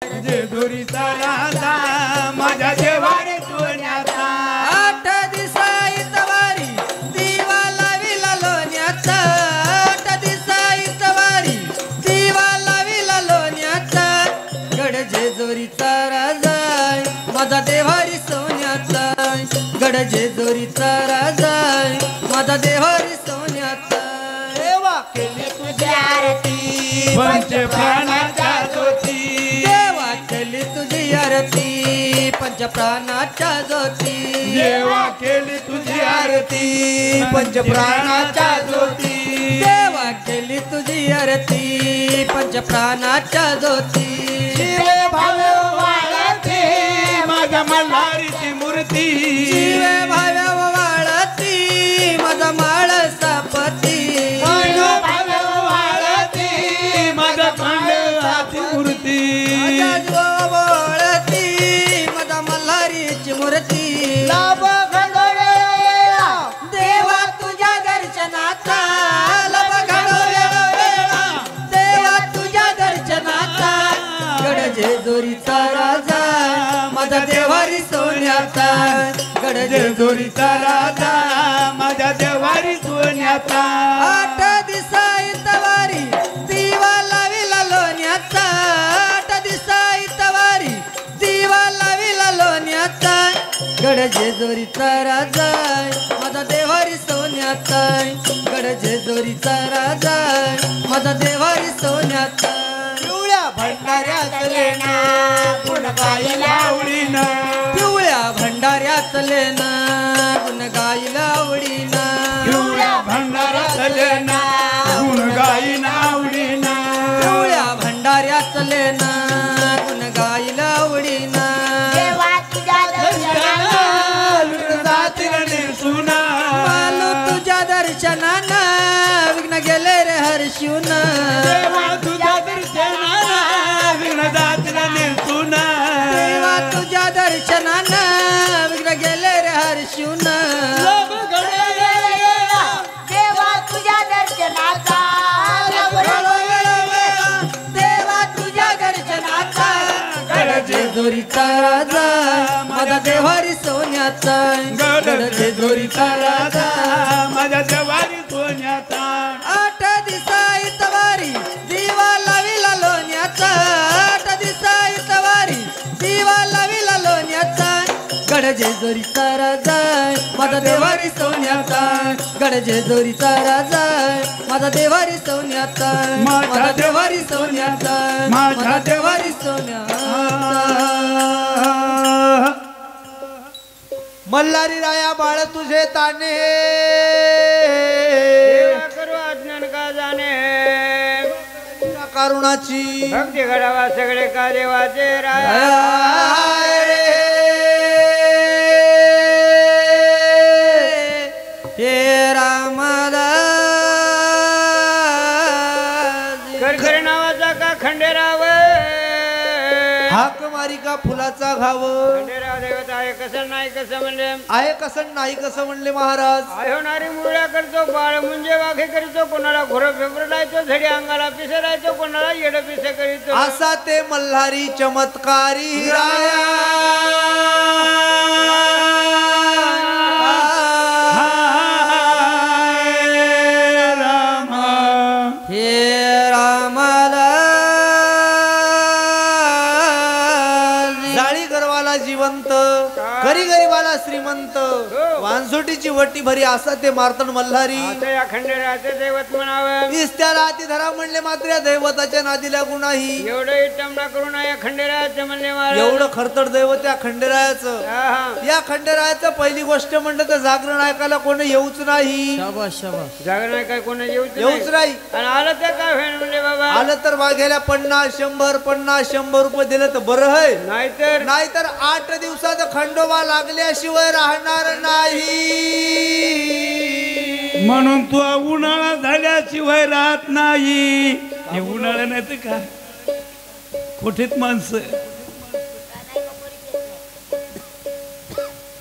जेजुरीचा राजा माझ्या देवारे सोन्याचा 8 दिसा इतवारी दिवा लाविला लोण्याचा 8 दिसा इतवारी दिवा लाविला लोण्याचा गड जेजुरीचा राजा माझा देवारी सोन्याचा गड जेजुरीचा राजा माझा देवारी सोन्याचा देवा केली तुझी आरती पंच प्राणाच्या ज्योती देवा केली तुझी आरती पंच प्राणाच्या ज्योती देवा केली तुझी आरती पंच प्राणाच्या ज्योती देवा केली तुझी आरती पंच प्राणाच्या ज्योती शिवे भावे वाळती माझ्या मल्हारीची मूर्ती शिवे भाव्या वाळती माझा माळ सापती भावे वाळती माझ्या पांडवाची मूर्ती वळती माझा मल्हारीची मूर्ती लाभ घडवले देवा तुझ्या दर्शनाचा लाभ घडवले देवा तुझ्या दर्शनाचा गड जेजुरीचा राजा माझा देवारी सोन्याचा गड जेजुरीचा राजा माझ्या देवारी सोन्याचा 8 दिसा इतवारी दिवा लाविला लोण्याचा 8 दिसा इतवारी दिवा लाविला लोण्याचा गड जेजुरीचा राजा माझा देवारी सोन्याचा गड जेजुरीचा राजा माझा देवारी सोन्याचा पिवळ्या भंडाऱ्यात लेना गुण गायला आवडीनं पिवळ्या भंडाऱ्यात लेना गुण गायला आवडीना पिवळ्या भंडाऱ्यात लेना गुण गायला आवडीनं पिवळ्या भंडाऱ्यात लेना गुण गायला आवडीना मालू तुझ्या दर्शनानं विघ्न गेले रे हर्षून तुझ्या दर्शनाला विघ्न जातीला निरसून देवा तुझ्या दर्शनानं विघ्न गेले रे हर्षून देवा तुझ्या दर्शनाचा देवा तुझ्या दर्शनाचा गड जेजुरीचा राजा माझा देवारी सोन्याचा गड जेजुरीचा राजा माझ्या देवारी सोन्याचा 8 दिसा इतवारी दिवा लाविला लोण्याचा 8 दिसा इतवारी दिवा लाविला लोण्याचा गड जेजुरीचा राजा माझा देवारी सोन्याचा गड जेजुरीचा राजा माझा देवारी सोन्याचा माझा देवारी सोन्याचा माझा देवारी सोन्याचा मल्हारी राया बाळ तुझे ताने करू अज्ञान का जाणे करुणाची भक्ती घडावा सगळे का देवाचे राया हे रामदास खरखर नावाचा का खंडेराव हाक मारी का फुलाचा घाव खंडेराव देवता आहे कसं नाही कसं म्हणले आहे कसं नाही कसं म्हणले महाराज आहे होणारी मुळ्या करतो बाळ मुंजे वाघे करीतो कोणाला घोर फेफरडायचो झडी अंगाला पिसरायचो कोणाला येड पिसे करीतो असा ते मल्हारी चमत्कारी राया हे रामदास जाळी गरवाला जिवंत गरी गरीबाला श्रीमंत वांसोटीची वटी भरी असा ते मार्तंड मल्हारी आता या खंडेराचं दैवत म्हणावं दिसत्याला हाती धरा म्हणले मात्र या दैवताच्या नादी लागू नाही एवढं इटमना करून या खंडेराचं म्हणले मला एवढं खरतर दैवत या खंडेरायाचं या खंडेरायाचं पहिली गोष्ट म्हणलं तर जागरण ऐकायला कोणी येऊच नाही शाबास शाबास जागरण काय कोणी येऊच नाही आणि आलं तर काय होईल म्हणले बाबा आलं तर वाघ्याला 50-100 रुपये दिलं तर बरं आहे नाहीतर 8 दिवसाचा खंडोबा लागल्याशिवाय राहणार नाही म्हणून तू उन्हाळा झाल्याशिवाय राहत नाही हे उन्हाळा नाही तर का कुठेच माणसं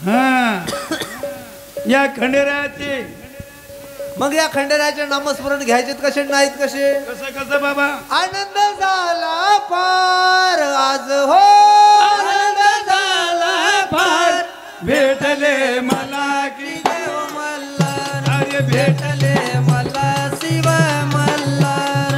हा या खंडेरायाचे मग या खंडेरायाचे नामस्मरण घ्यायचे कसे नाहीत कसे कसं कसं बाबा आनंद झाला पार आज हो आनंद झाला फार भेटले मला की देव मल्हार अरे भेट भेटले मला शिव मल्हार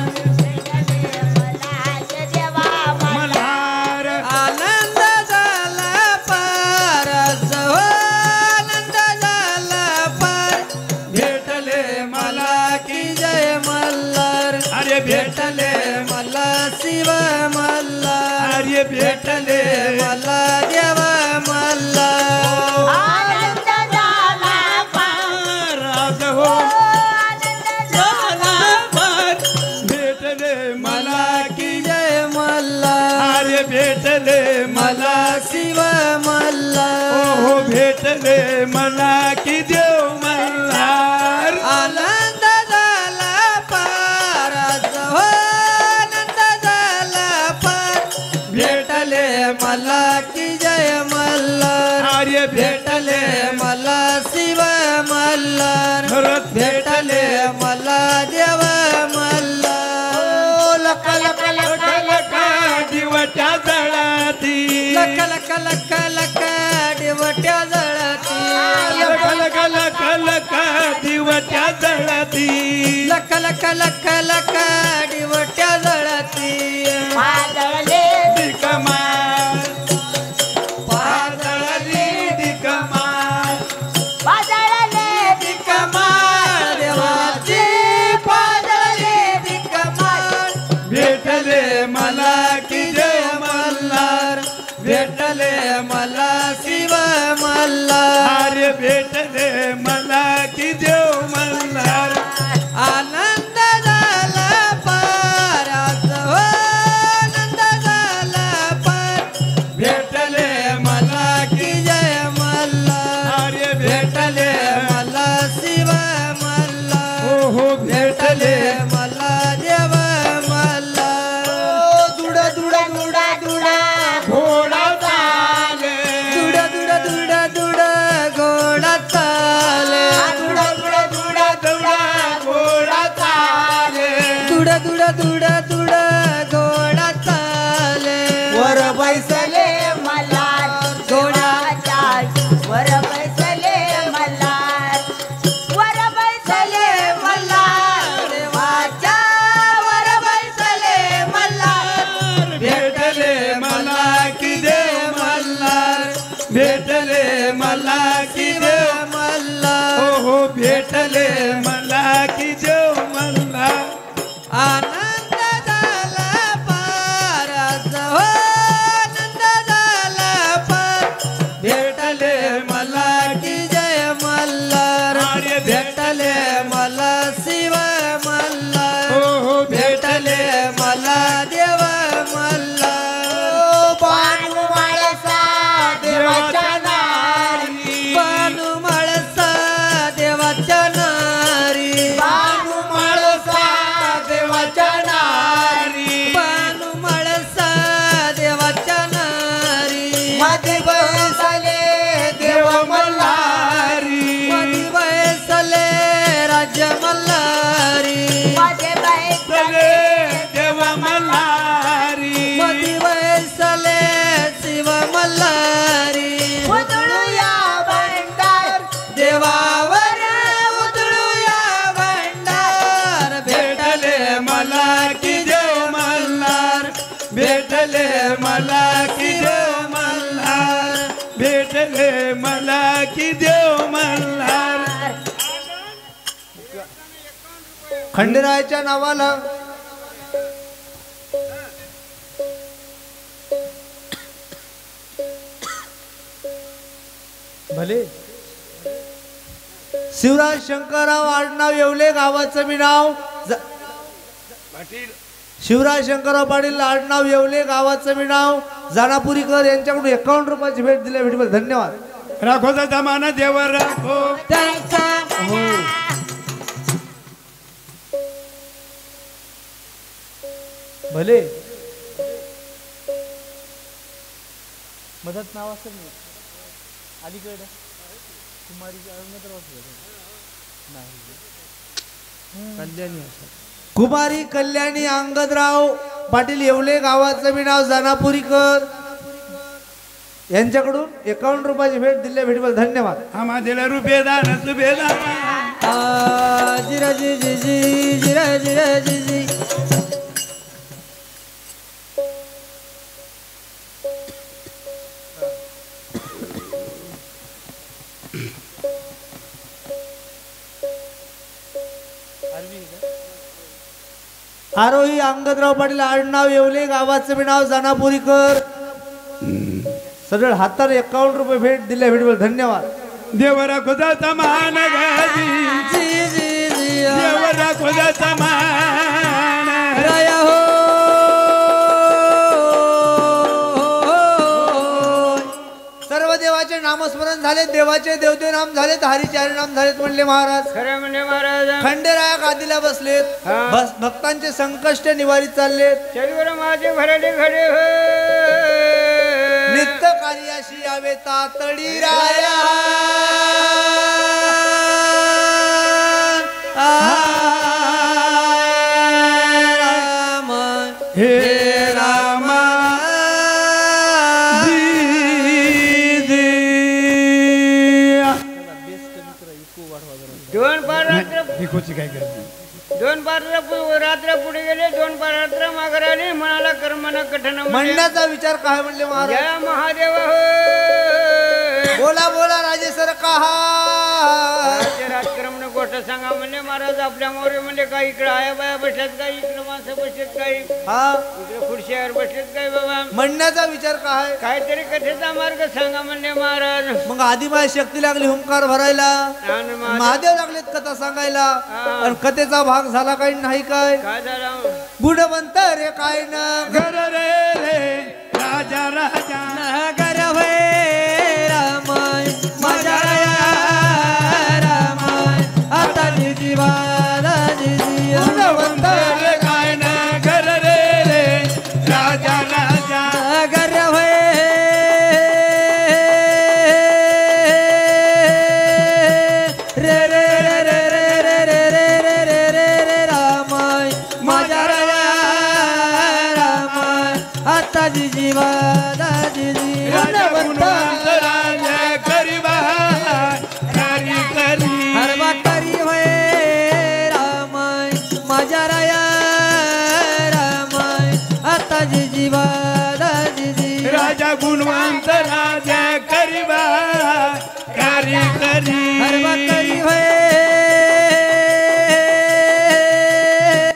मल्हार आनंद झाला पार आज हो आनंद झाला पार भेटले मला की जय मल्हार अरे भेटले मला शिव मल्हार अरे भेटले मला देव मल्हार आनंद झाला फार आज हो झाला फार भेटले मला की जय मल्हार अरे भेटले मला शिव मल्हार हो भेटले मला की देव मल्हार आनंद झाला पार आज हो आनंद झाला पार भेटले मला की जय मल्हार अरे भेटले मला शिव मल्हार खरंच भेटले मला देव मल्हार लक लक लक लक दिवट्या जळाती लक लक लक लक देवट्या जळती लक लक लक लक दिवट्या जळाती लक लक लक लक देवट्या जळती वादळले दिकमाल पादळली दिकमाल वादळले कमाल देवाची पादळी कमाल भेटले मला की जय मल्हार भेटले मला शिव मल्हार अरे भेटले मला की देव मल्हार आनंद झाला पार आज हो आनंद झाला पार भेटले मला की जय मल्हार अरे भेटले मला शिव मल्हार हो हो भेटले मला देव मल्हार दुड दुड दुड दुड घोडा चाले दुड दुड दुड दुड घोडा चाले दुड दुड दुड दुड घोडा चाले दुड दुड दुड दुड घोडा चाले वर बैसले मल्हार घोडाच्या वर बैसले मल्हार वर बैसले मल्हार देवाच्या वर बैसले मल्हार भेटले मला की देव मल्हार भेटले मला की देव मल्हार हो हो भेटले मला की देव मल्हार आनंद झाला पार आज हो आनंद झाला पार भेटले मला की जय मल्हार अरे भेटले मला शिव मल्हार हो हो भेटले मला देव मल्हार पान माळसा देवाच्या नारी बानू माळसा देवाच्या नारी बानू माळसा देवाच्या नारी बानू माळसा देवाच्या नारी माती बैसले देव मल्हारी मधी बैसले राज्य मल्हारी माझे बैसले देव मल्हारी मधी बैसले शिव मल्हारी उधळूया भंडार देवावर उधळूया भंडार भेटले मला की देव मल्हार भेटले मला की देव मल्हार भेटले मला की देव मल्हार खंडेरायाच्या नावाला भले शिवराज शंकरराव आडनाव येवले गावाचं मी नाव शिवराज शंकरराव पाटील आडनाव येवले गावाचं मी नाव जानापुरीकर यांच्याकडून 51 रुपयाची भेट दिल्या भेटीबद्दल धन्यवाद राखोचा जमाना देव राखो त्यांचा भले मदत नाव असेल ना अलीकडे कुमारी कुमारी कल्याणी अंगदराव पाटील येवले गावाचं मी नाव जानापुरीकर यांच्याकडून 51 रुपयाची भेट दिल्या भेटीबद्दल धन्यवाद. आम्हा दिला रुपयेदान सुभेदान जिरा जी जी जी जिरा जिरा जी जी. आरोही अंगदराव पाटील आडनाव येवले गावाचं मी नाव जानापुरीकर सगळं हाताने 51 रुपये भेट दिल्या भेटीबद्दल धन्यवाद. देवरा खुदाचा मान गाजी जी जी जी देवरा खुदाचा मान राया हो. सर्व देवाचे नामस्मरण झाले, देवाचे देवदेव नाम झालेत, हरीचे हरी नाम झालेत म्हणले महाराज. खरं म्हणजे महाराज खंडेराया गादीला बसलेत, हा. बस भक्तांचे संकष्ट निवारित चाललेत. शरीर माझे भरले खडे हो नित्य कार्याशी यावे तातडी राया. राम हे रामा दोन पार रात्र भिकोची काय करते दोन पार रात्र पुढे गेले, दोन पार रात्र मागे राहिले. मनाला कर्मना कठन म्हणण्याचा विचार काय म्हणले महाराज. जय महादेव हो. बोला बोला राजे सर कहा. राज्य राजक्रम गोष्ट सांगा म्हणले महाराज. आपल्या मोरे म्हणजे काही इकडे आया बाया बसल्यात, काही इकडे माणसं बसलेत, काही हा इकडे खुर्शीवर बसलेत, काही बाबा म्हणण्याचा विचार काय. काहीतरी कथेचा मार्ग सांगा म्हणले महाराज. मग आदिमाय शक्ती लागली हुंकार भरायला, आणि महादेव महादेव लागलेत कथा सांगायला. आणि कथेचा भाग झाला काही नाही काय. काय झालं गुणवंत रे काय न घर रे रे राजा राजा नगर भय रामाय माझ्या रामाय आता जीवा जी गुणवंत रे काय ना घर रे रे राजा राजा नगर भय रे रे रे रे रे रे रे रे रे रे रामाय माझ्या रामाय आता जीवा जी राजा गुणवंत राजा करीबा करी करी हरवा करी होय रामाय माझ्या राया रामाय आता जीवा जी राजा गुणवंत राजा करीबा करी करी हरवा करी होय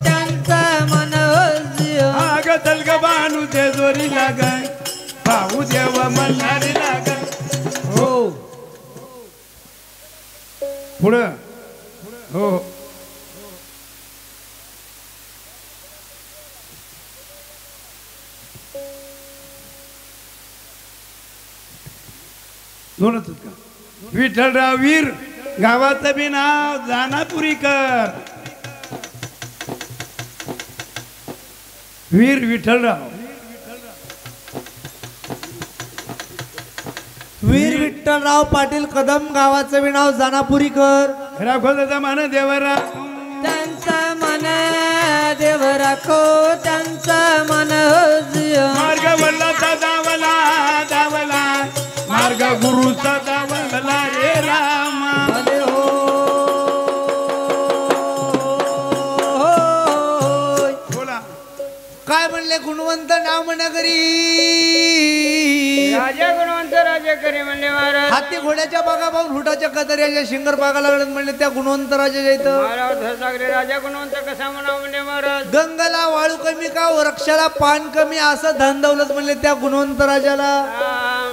त्यांचा मन आग तलग बाणू ते जोरी लागन पाहू देव मल्हारी लागन. हो पुढं हो दोनच का. विठ्ठलराव वीर गावाचं बी नाव जानापुरीकर. वीर विठ्ठलराव वीर विठ्ठलराव पाटील कदम गावाचं बी नाव जानापुरीकर. राखोचा मान देवरा त्यांचा मन देव राखो त्यांचा मन मार्ग वल्लाचा दावला दावला मार्ग गुरुचा दावला रे रामा. भले हो बोला काय म्हणले गुणवंत नाम नगरी. राजा गुणवंत राजा करे म्हणले महाराज. हाती घोड्याच्या बागा पाहून हुटाच्या कतऱ्याच्या शिंगर बागा लागल्यात म्हणले त्या गुणवंत राजाच्या इथं. महाराज धसागरे राजा गुणवंत कसा म्हणा म्हणले महाराज. गंगाला वाळू कमी का वृक्षाला पान कमी असं धन दौलत म्हणले त्या गुणवंत राजाला.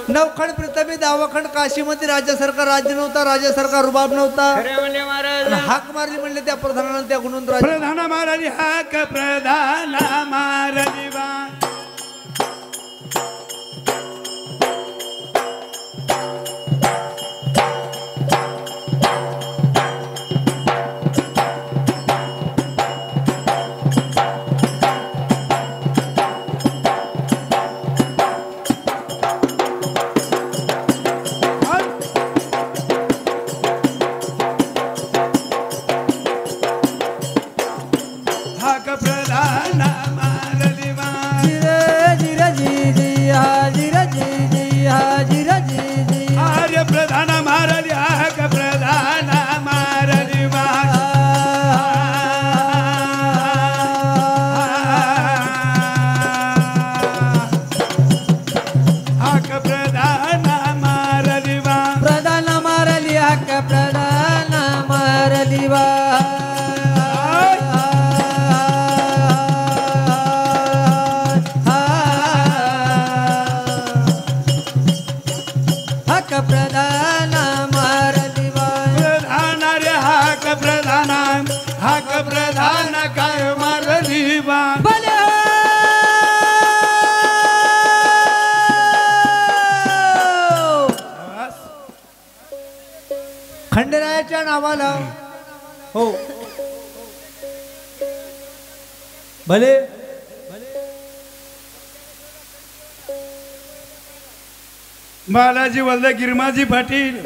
नवखंड प्रथमी दावाखंड काशीमध्ये राज्यासारखा राज्य नव्हता, राज्यासारखा रुबाब नव्हता. खरे म्हणले महाराज. आणि हाक मारली म्हणले त्या प्रधानाला त्या गुणवंत राजा. प्रधान महाराज हाक प्रधान महाराज वा. हाक प्रधान महाराज वा. नावाला हो भले बालाजी वल्द गिरमाजी पाटील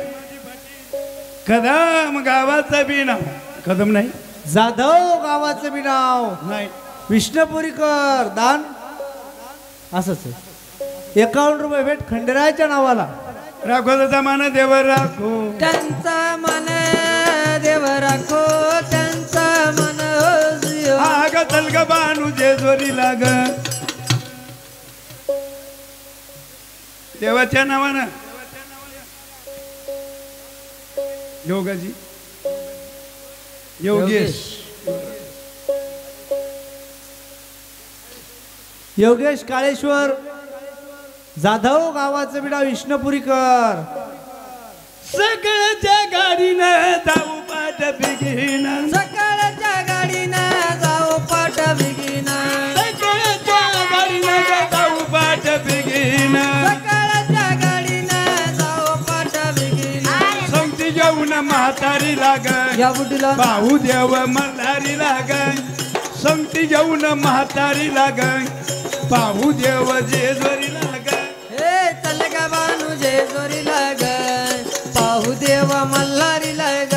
कदम गावाचं बी नाव कदम नाही जाधव गावाचं बी नाव नाही विष्णुपुरीकर दान असंच आहे 51 रुपये भेट खंडेरायाच्या नावाला राखो मान देव राखो त्यांचा मन देव राखो त्यांचा मन जियो. आग तलग बानू जेजोरी लाग देवाच्या नावानं योगाजी योगेश योगेश काळेश्वर जाधव गावाचं बिडा विष्णुपुरीकर सगळ्याच्या गाडीनं जाऊ पाठ बिगीन सकाळच्या गाडीनं जाऊ पाठ बिगिना सगळ्याच्या गाडीनं जाऊ पाठ बिगीन सकाळच्या गाडीनं जाऊ पाठ बिगिना संगती जेवण म्हातारी लाग या बुटीला भाऊ देव मल्हारी लाग संगती जेवण म्हातारी लाग भाऊ देव जेजोरी लाग हे तलगा बानू जेजोरी लाग पाहू देवा मल्हारी लाग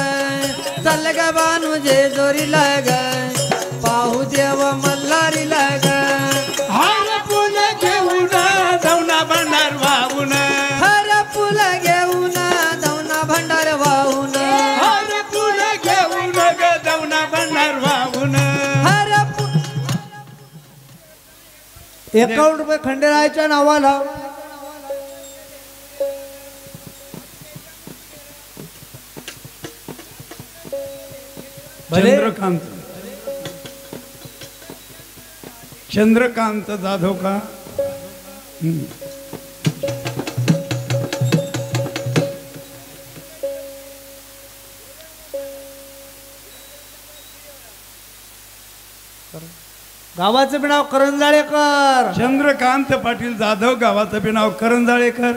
तलगा बानू जेजोरी लाग पाहू देवा मल्हारी लाग हार फुल घेऊन जाऊना भंडार वाहून हर फुल घेऊन दौना भंडार वाहून हार फुल घेऊन जाऊना भंडार वाहून हर 51 रुपये खंडेरायाच्या नावाला भले चंद्रकांत चंद्रकांत जाधव का गावाचं बी नाव करंजाळेकर चंद्रकांत पाटील जाधव गावाचं बी नाव करंजाळेकर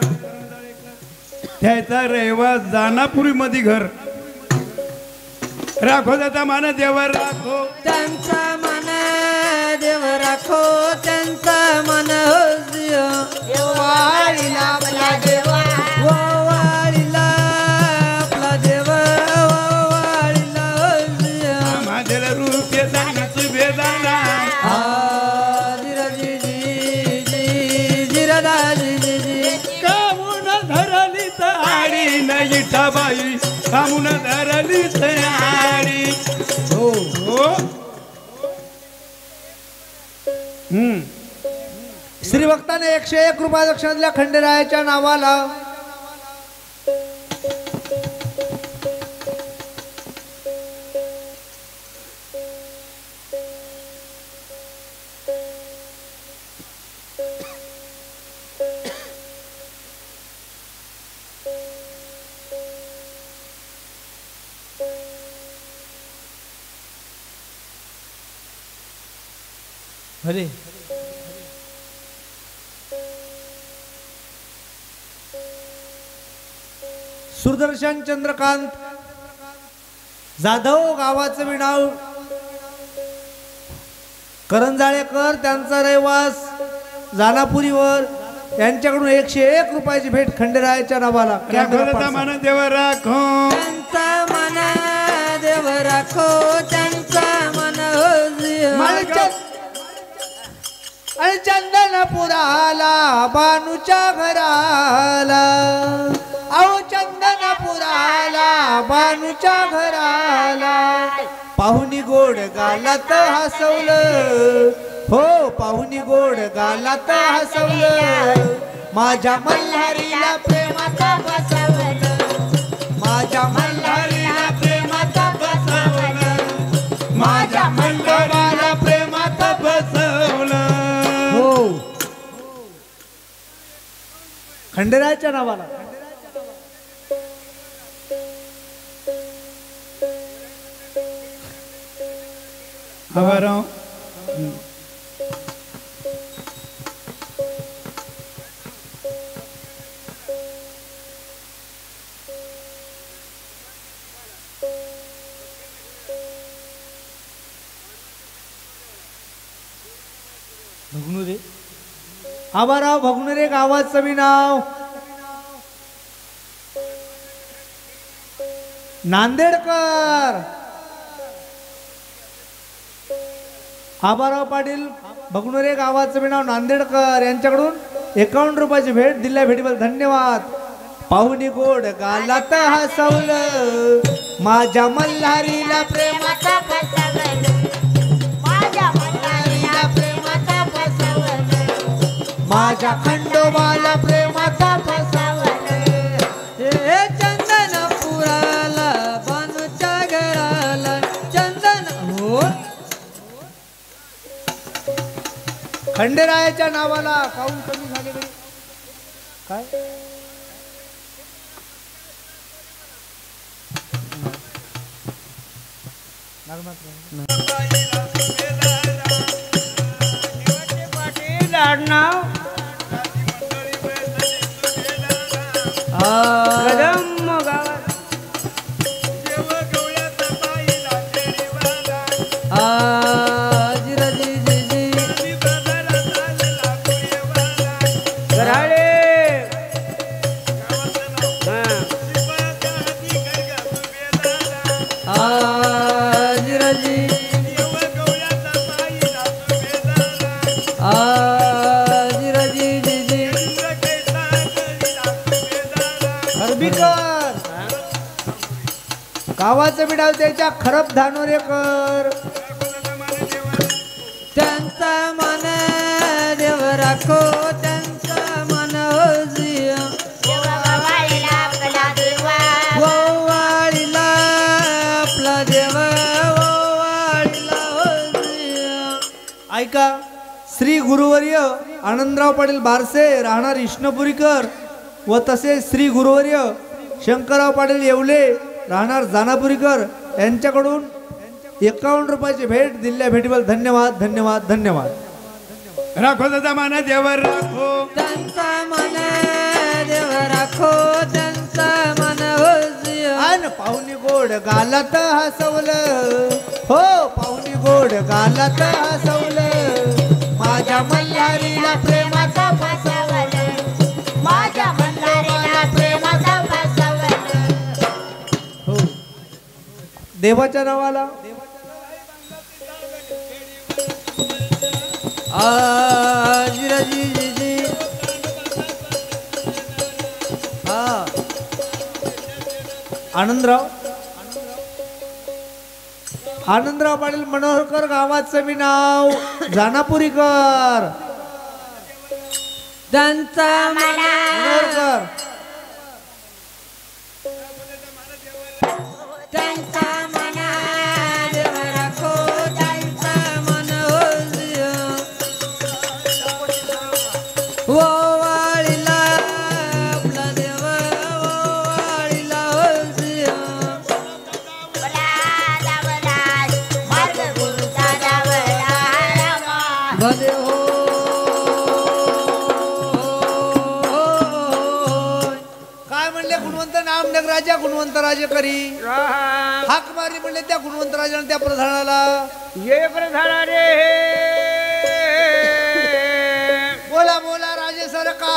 त्याचा रहिवास जानापुरी मध्ये घर राखो जाता मान देव राखो त्यांचा मन देव राखो त्यांचा मन जियो. वाळीला आपला देवा वाळीला आपला देव वाळीला जियो. माझ्या रूपे सांगत वेदाला जिराजी जी जी जिराजी जी जी कामून धरली आडी नाही बाई कामून धरली आडी हो हो श्री भक्ताने 101 रुपया दक्षिणा दिल्या खंडेरायाच्या नावाला भले सुदर्शन चंद्रकांत जाधव गावाचं बी नाव करंजाळेकर त्यांचा रहिवास जानापुरीवर यांच्याकडून 101 रुपयाची भेट खंडेरायाच्या नावाला राखो मान देव राखो त्यांचा मन देव राखो त्यांचा मन जियो. आणि चंदनपुराला बानूच्या घराला अहो चंदनपुराला बानूच्या घराला पाहुणी गोड गालात हसवलं हो पाहुणी गोड गालात हसवलं माझ्या मल्हारीला प्रेमात बसवलं माझ्या मल्हारीला प्रेमात बसवलं माझ्या मल्हारीला प्रेमात बसवलं हो खंडेरायाच्या नावाला आभाराव आबाराव भगुनरे गावाचं बी नाव नांदेडकर. आबाराव पाटील भगुनरे गावाचं बी नाव नांदेडकर यांच्याकडून 51 रुपयाची भेट दिल्या भेटीबद्दल धन्यवाद. पाहुणी गोड गालात हसवलं माझ्या मल्हारीला प्रेमाचा फसवलं माझ्या मल्हारीला प्रेमाचा फसवलं माझ्या खंडोबाला प्रेमाचा फसवलं हे चंदन पुराला बानूच्या घराला चंदन हो खंडेरायाच्या नावाला काऊन कमी झाले बाई? काय पाटील आडनाव कदम गावात जिराजी जी घराळे जिराजी जिराजी जी खरबीकर गावाचं बिडाव त्याच्या खरब धानोरेकर. त्यांचा मन देव राखो त्यांचा मन हो जिया देवा वाळीला आपला देवा वाळीला आपला देव वाळीला हो जिया. ऐका श्री गुरुवर्य आनंदराव पाटील बारसे राहणार इष्णपुरीकर व तसेच श्री गुरुवर्य शंकरराव पाटील येवले राहणार जानापुरीकर यांच्याकडून 51 रुपयाची भेट दिल्या भेटीबद्दल धन्यवाद धन्यवाद धन्यवाद. राखो जमान देवर राखो त्यांचा मन देव राखो त्यांचा मन हो जिया अन पाहुणी गोड गालात हसवलं हो पाहुणी गोड गालात हसवलं माझ्या मल्हारीला प्रेमाचा फसवलं माझ्या मल्हारीला प्रेमाचा फसवलं हो देवाच्या नावाला जिराजी जी हा आनंदराव पाटील मनोहरकर गावाचं मी नाव जानापुरीकर. त्यांचा मनोहरकर त्यांचा मन देव राखो त्यांचा मन हो जिया वाळीला आपला देव वाळीला हो जिया मार्ग गुरुचा दावला भले हो काय म्हणले गुणवंत नामनग राजा गुणवंत राजे करी हाक मारली म्हणले त्या गुणवंत राजाने त्या प्रधानाला. ये प्रधान रे बोला बोला राजे सरकार.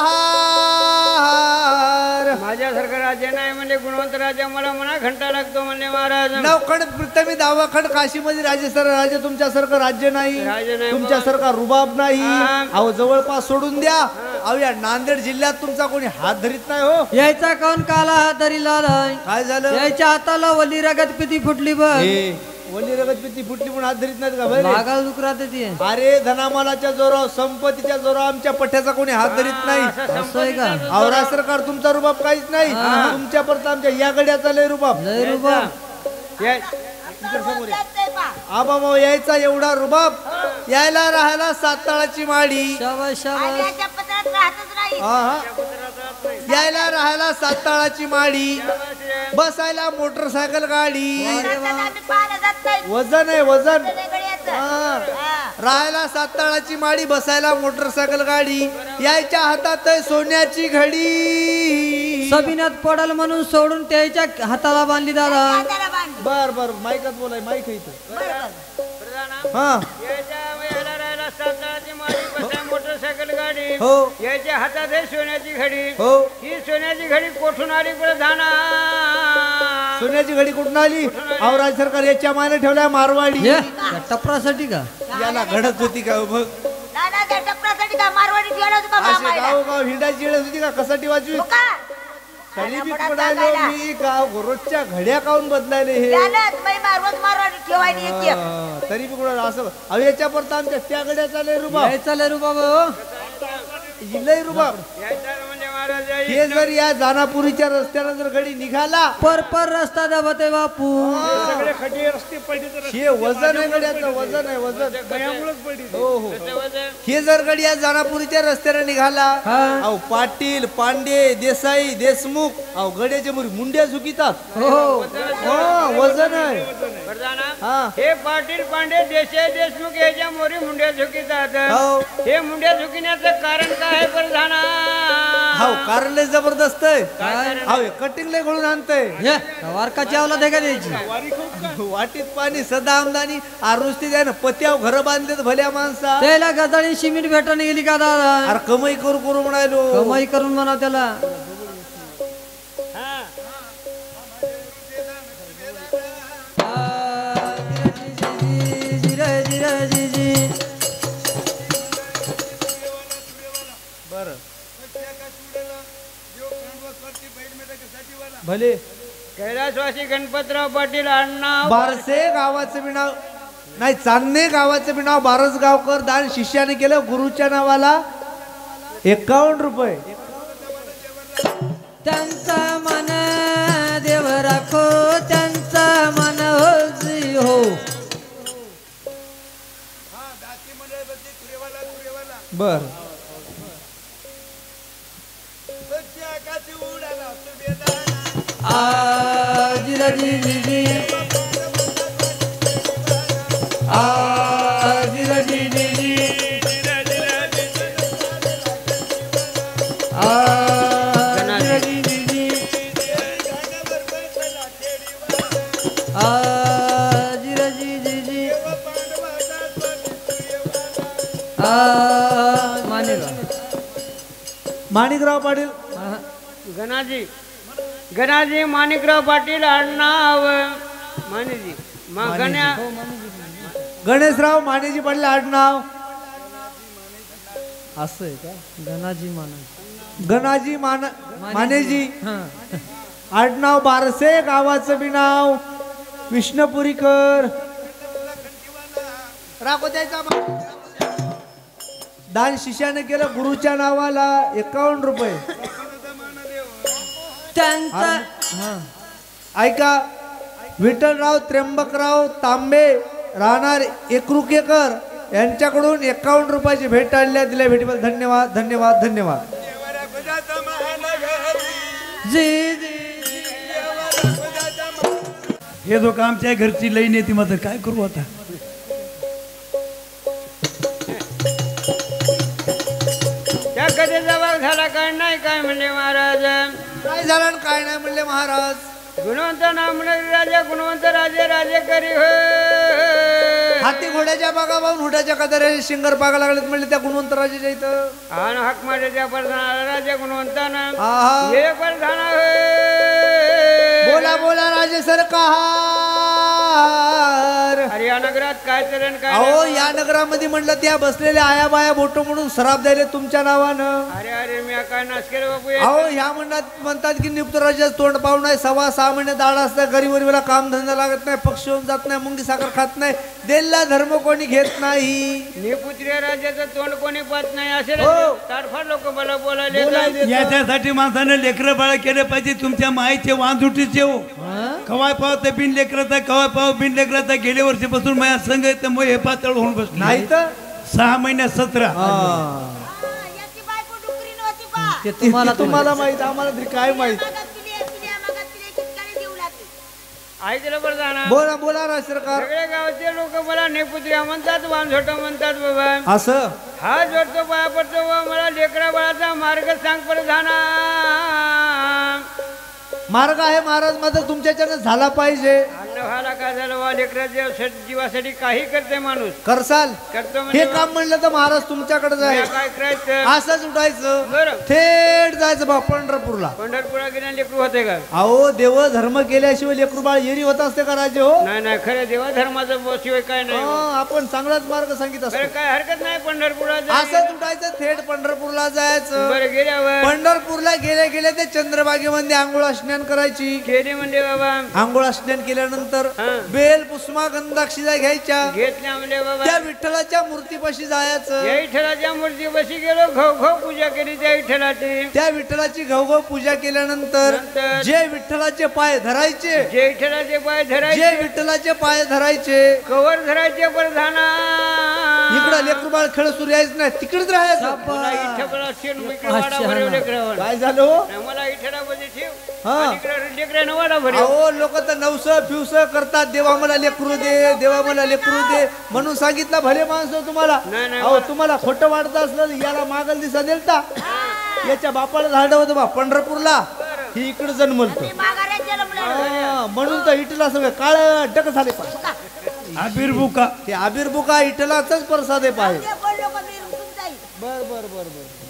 माझ्यासारखं राजा नाही म्हणले गुणवंत राजा मला मना घंटा लागतो म्हणले महाराज. नवखंड प्रथमी दावाखंड काशीमध्ये राजे सर राजे तुमच्यासारखं राज्य नाही राज्य नाही. तुमच्यासारखा रुबाब नाही. हा. अहो जवळपास सोडून द्या. अहो या नांदेड जिल्ह्यात तुमचा कोणी हात धरीत नाही हो. यायचा कोण काला हात धरीला नाही काय झालं यायच्या हाताला वली रगत पिती फुटली बघ वली रगत पिती फुटली म्हणून हात धरीत नाहीत का बरे? भागाला दुखरात ती अरे धनामालाच्या जोरावर संपत्तीच्या जोरावर आमच्या पठ्याचा कोणी हात धरीत नाही. असं आहे का आवरा सरकार तुमचा रुबाब काहीच नाही. तुमच्या परत आमच्या या गड्याचा लय रुबाब. लय रुबाब आबा यायचा एवढा रुबाब यायला राहायला साताळाची माडी. शाबास शाबास आल्याच्या पत्रात राहतच नाही हा हा यायला राहायला साताळाची माडी बसायला मोटरसायकल गाडी. आम्ही पाहायला जात नाही वजन आहे वजन. गड्याचं. हा. राहायला साताळाची माडी बसायला मोटरसायकल गाडी यायच्या हातात आहे सोन्याची घडी. सबिनात पडल म्हणून सोडून त्याच्या हाताला बांधली दादा हाताला बांध. बर बर माईकात बोलाय माईक आहे इथं. प्रधान हा यायच्या वेळेला राहिला साताराची माडी बसाय मोटरसायकल गाडी घडी हो. याच्या हातात आहे सोन्याची घडी हो ही सोन्याची घडी कोठून आली प्रधाना सोन्याची घडी कुठून आली अहो राज्य सरकार याच्या माने ठेवलाय मारवाडी ये त्या टपरासाठी का याला घडत होती का हो बघ दादा त्या टपरासाठी का मारवाडी ठेवलं होतं का असे मामाला? गाव गाव हिंडाची वेळ होती का कसाटी वाजवी हो का? खाली बी पडात पडायलो टाकायला. मी गाव रोजच्या घड्या काऊन बदलायले हे त्याला तुम्ही रोज मारवाडी ठेवायची एक एक. हा, तरी बी कुठं असं अहो याच्या परत आमच्या त्या घड्या चालले रुबाब यायचा लय रुबाब हो. लय रुबाब यायचा म्हणजे महाराज हे जर या जानापुरीच्या रस्त्यानं जर घडी निघाला पर रस्ता दाबते बापू सगळे खड्डे रस्ते पडले तर हे वजन आहे गड्याचं वजन आहे वजन गयामुळेच पडली हो हो हे जर गडी या जानापुरीच्या रस्त्याने निघाला हा. अहो पाटील पांडे देसाई देशमुख अहो गड्याचे मुरी मुंड्या झुकितात हो हो वजन आहे प्रधाना हा हे पाटील पांडे देसाई देशमुख याच्या मोरी मुंड्या झुकितात हो हे मुंड्या झुकिण्याचं कारण काय आहे प्रधाना हो कारण लय जबरदस्त आहे काय अहो कटिंग लय घडून आणतंय ये वारकाची आवला दे का द्यायची वाटीत पाणी सदा आमदानी आरुस्ती द्या ना पत्याव घर बांधलेत भल्या माणसा त्याला गजाळी सिमेंट भेटाने गेली का दादा अरे कमाई करू करू म्हणालो कमाई करून म्हणा त्याला भले कैलासवासी गणपतराव पाटील अण्णा बारसे गावाचं बी नाव नाही चांदणे गावाचं बी नाव बारस गावकर दान शिष्याने केलं गुरुच्या नावाला 51 रुपये त्यांचा मन देव राखो त्यांचा मन हो बर जिरा जी जी जी जिरा जी जी जी जिरा जी जी जी जिरा जी जी जी माणिकराव पाटील गणाजी गणाजी माणिकराव पाटील अण्णाव मानेजी गण्या गणेशराव मानेजी पाटील आडनाव असं आहे का गणाजी माना गणाजी मानेजी हा आडनाव बारसे गावाचं बी नाव विष्णुपुरीकर राखो त्याचा दान शिष्याने केलं गुरुच्या नावाला 51 रुपये त्यांचा हा ऐका विठ्ठलराव त्र्यंबकराव तांबे राहणार एकरुकेकर यांच्याकडून 51 रुपयाची भेट आणल्या दिल्या भेटीबद्दल धन्यवाद धन्यवाद धन्यवाद जी जी हे लोक आमच्या घरची लई नेती मात्र काय करू आता त्या कधी जवळ झाला काय नाही काय म्हणले महाराज काय झालं आणि काय नाही म्हणले महाराज गुणवंत नाम राजा गुणवंत राजे राजे करी हो हाती घोड्याच्या बागा पाहून हुड्याच्या कदरे शिंगर पागा लागलेत म्हणले त्या गुणवंत राजाच्या इथं आणि हाक माझ्या प्रधान राजा गुणवंतानं आहा हे प्रधान बोला बोला राजे सरकार अरे या नगरात काय चरण काय अहो या नगरामध्ये म्हणलं त्या बसलेल्या आया बाया बोटो म्हणून सराप द्यायले तुमच्या नावानं अरे अरे मी काय नाश केलं बापू अहो ह्या म्हणतात की नियुक्त राजाचं तोंड पाहून नाही 6.5 महिने दाड असतं गरीबरीला काम धंदा लागत नाही पक्ष होऊन जात नाही मुंगी साखर खात नाही देल्ला धर्म कोणी घेत नाही निपुत्र्य राजाचं तोंड कोणी पाहत नाही असे हो. ताडफाड लोक मला बोलायले बोलायले. याच्यासाठी माणसानं लेकरं बाळ केलं पाहिजे तुमच्या माईचे वांजुटीचे हो कवाय पाव ते बिन लेकराचा कवाय पाव बिन लेकराचा गेल्या वर्षीपासून माझ्या संघ आहे त्यामुळे हे पातळ होऊन बसले नाही तर 6 महिन्यात 17 याची बायको डुकरी नव्हती बा. ते तुम्हाला तुम्हाला माहित आम्हाला तरी काय माहित मागात पिली चितकाने देऊ लागली. ऐकलं बरं जाणार बोला बोला राज सरकार सगळ्या गावाचे लोक मला नेपुत्र्या म्हणतात वांझोट म्हणतात बाबा असं हा जोडतो पाया पडतो व मला लेकरा बाळाचा मार्ग सांग प्रधाना मार्ग आहे महाराज माझा तुमच्याच्यानं झाला पाहिजे अन्न देवाला काय झालं वा लेकराच्या जीवासाठी काही करते माणूस करसाल करतो हे म्हणजे काम म्हणलं तर महाराज तुमच्याकडे बा, जाईल काय करायचं असंच उठायचं बरं थेट जायचं बा पंढरपूरला पंढरपुरा गेल्या लेकरू होते का अहो देव धर्म केल्याशिवाय लेकरू बाळ येरी होत असते का राजे हो नाही नाही खरं देवा धर्माचं शिवाय काय नाही आपण चांगलाच मार्ग सांगित बरं असतो काय हरकत नाही पंढरपुरा असंच उठायचं थेट पंढरपूरला जायचं बरं गेल्यावर पंढरपूरला गेले गेले ते चंद्रभागेमध्ये आंघोळ स्नान करायची गेली म्हणजे बाबा आंघोळ स्नान केल्यानंतर हा. बेल पुष्मा गंधाक्षिजा घ्यायच्या घेतल्या म्हणजे बाबा त्या विठ्ठलाच्या मूर्तीपाशी जायचं या विठ्ठलाच्या मूर्ती बशी गेलो घो पूजा केली त्या विठ्ठलाची त्या विठ्ठलाची घवघव पूजा केल्यानंतर नंतर जे विठ्ठलाचे पाय धरायचे जे विठ्ठलाचे पाय जे धरायचे विठ्ठलाचे पाय धरायचे कवर धरायचे प्रधाना इकडं लेकरू बाळ खेळ सुरू यायचं नाही तिकडेच राहायचं मला इठ्ठला शेण इकडे वाडा भरव लेकरावर काय झालं हो? नाही, मला इठ्ठलामध्ये ठेव हा. आणि इकडे लेकरानं वाडा भरव अहो लोक तर नवस फिवस करतात देवा मला लेकरू दे देवा मला लेकरू दे म्हणून सांगितलं भले माणसं तुम्हाला नाही, नाही. अहो तुम्हाला खोटं वाटत असलं तर याला मागल दिसा देलता याच्या बापाला झाड होतं बा पंढरपूरला ही इकडे जन्मलतो माघाऱ्यात जन्मलं म्हणून तर इटला सगळं काळ डक झाले पाय आबिर्भुका ते आबिर्भुका इटलाच प्रसाद आहे पाय ते बोललो का मी रुसून जाईल बर बर बर बर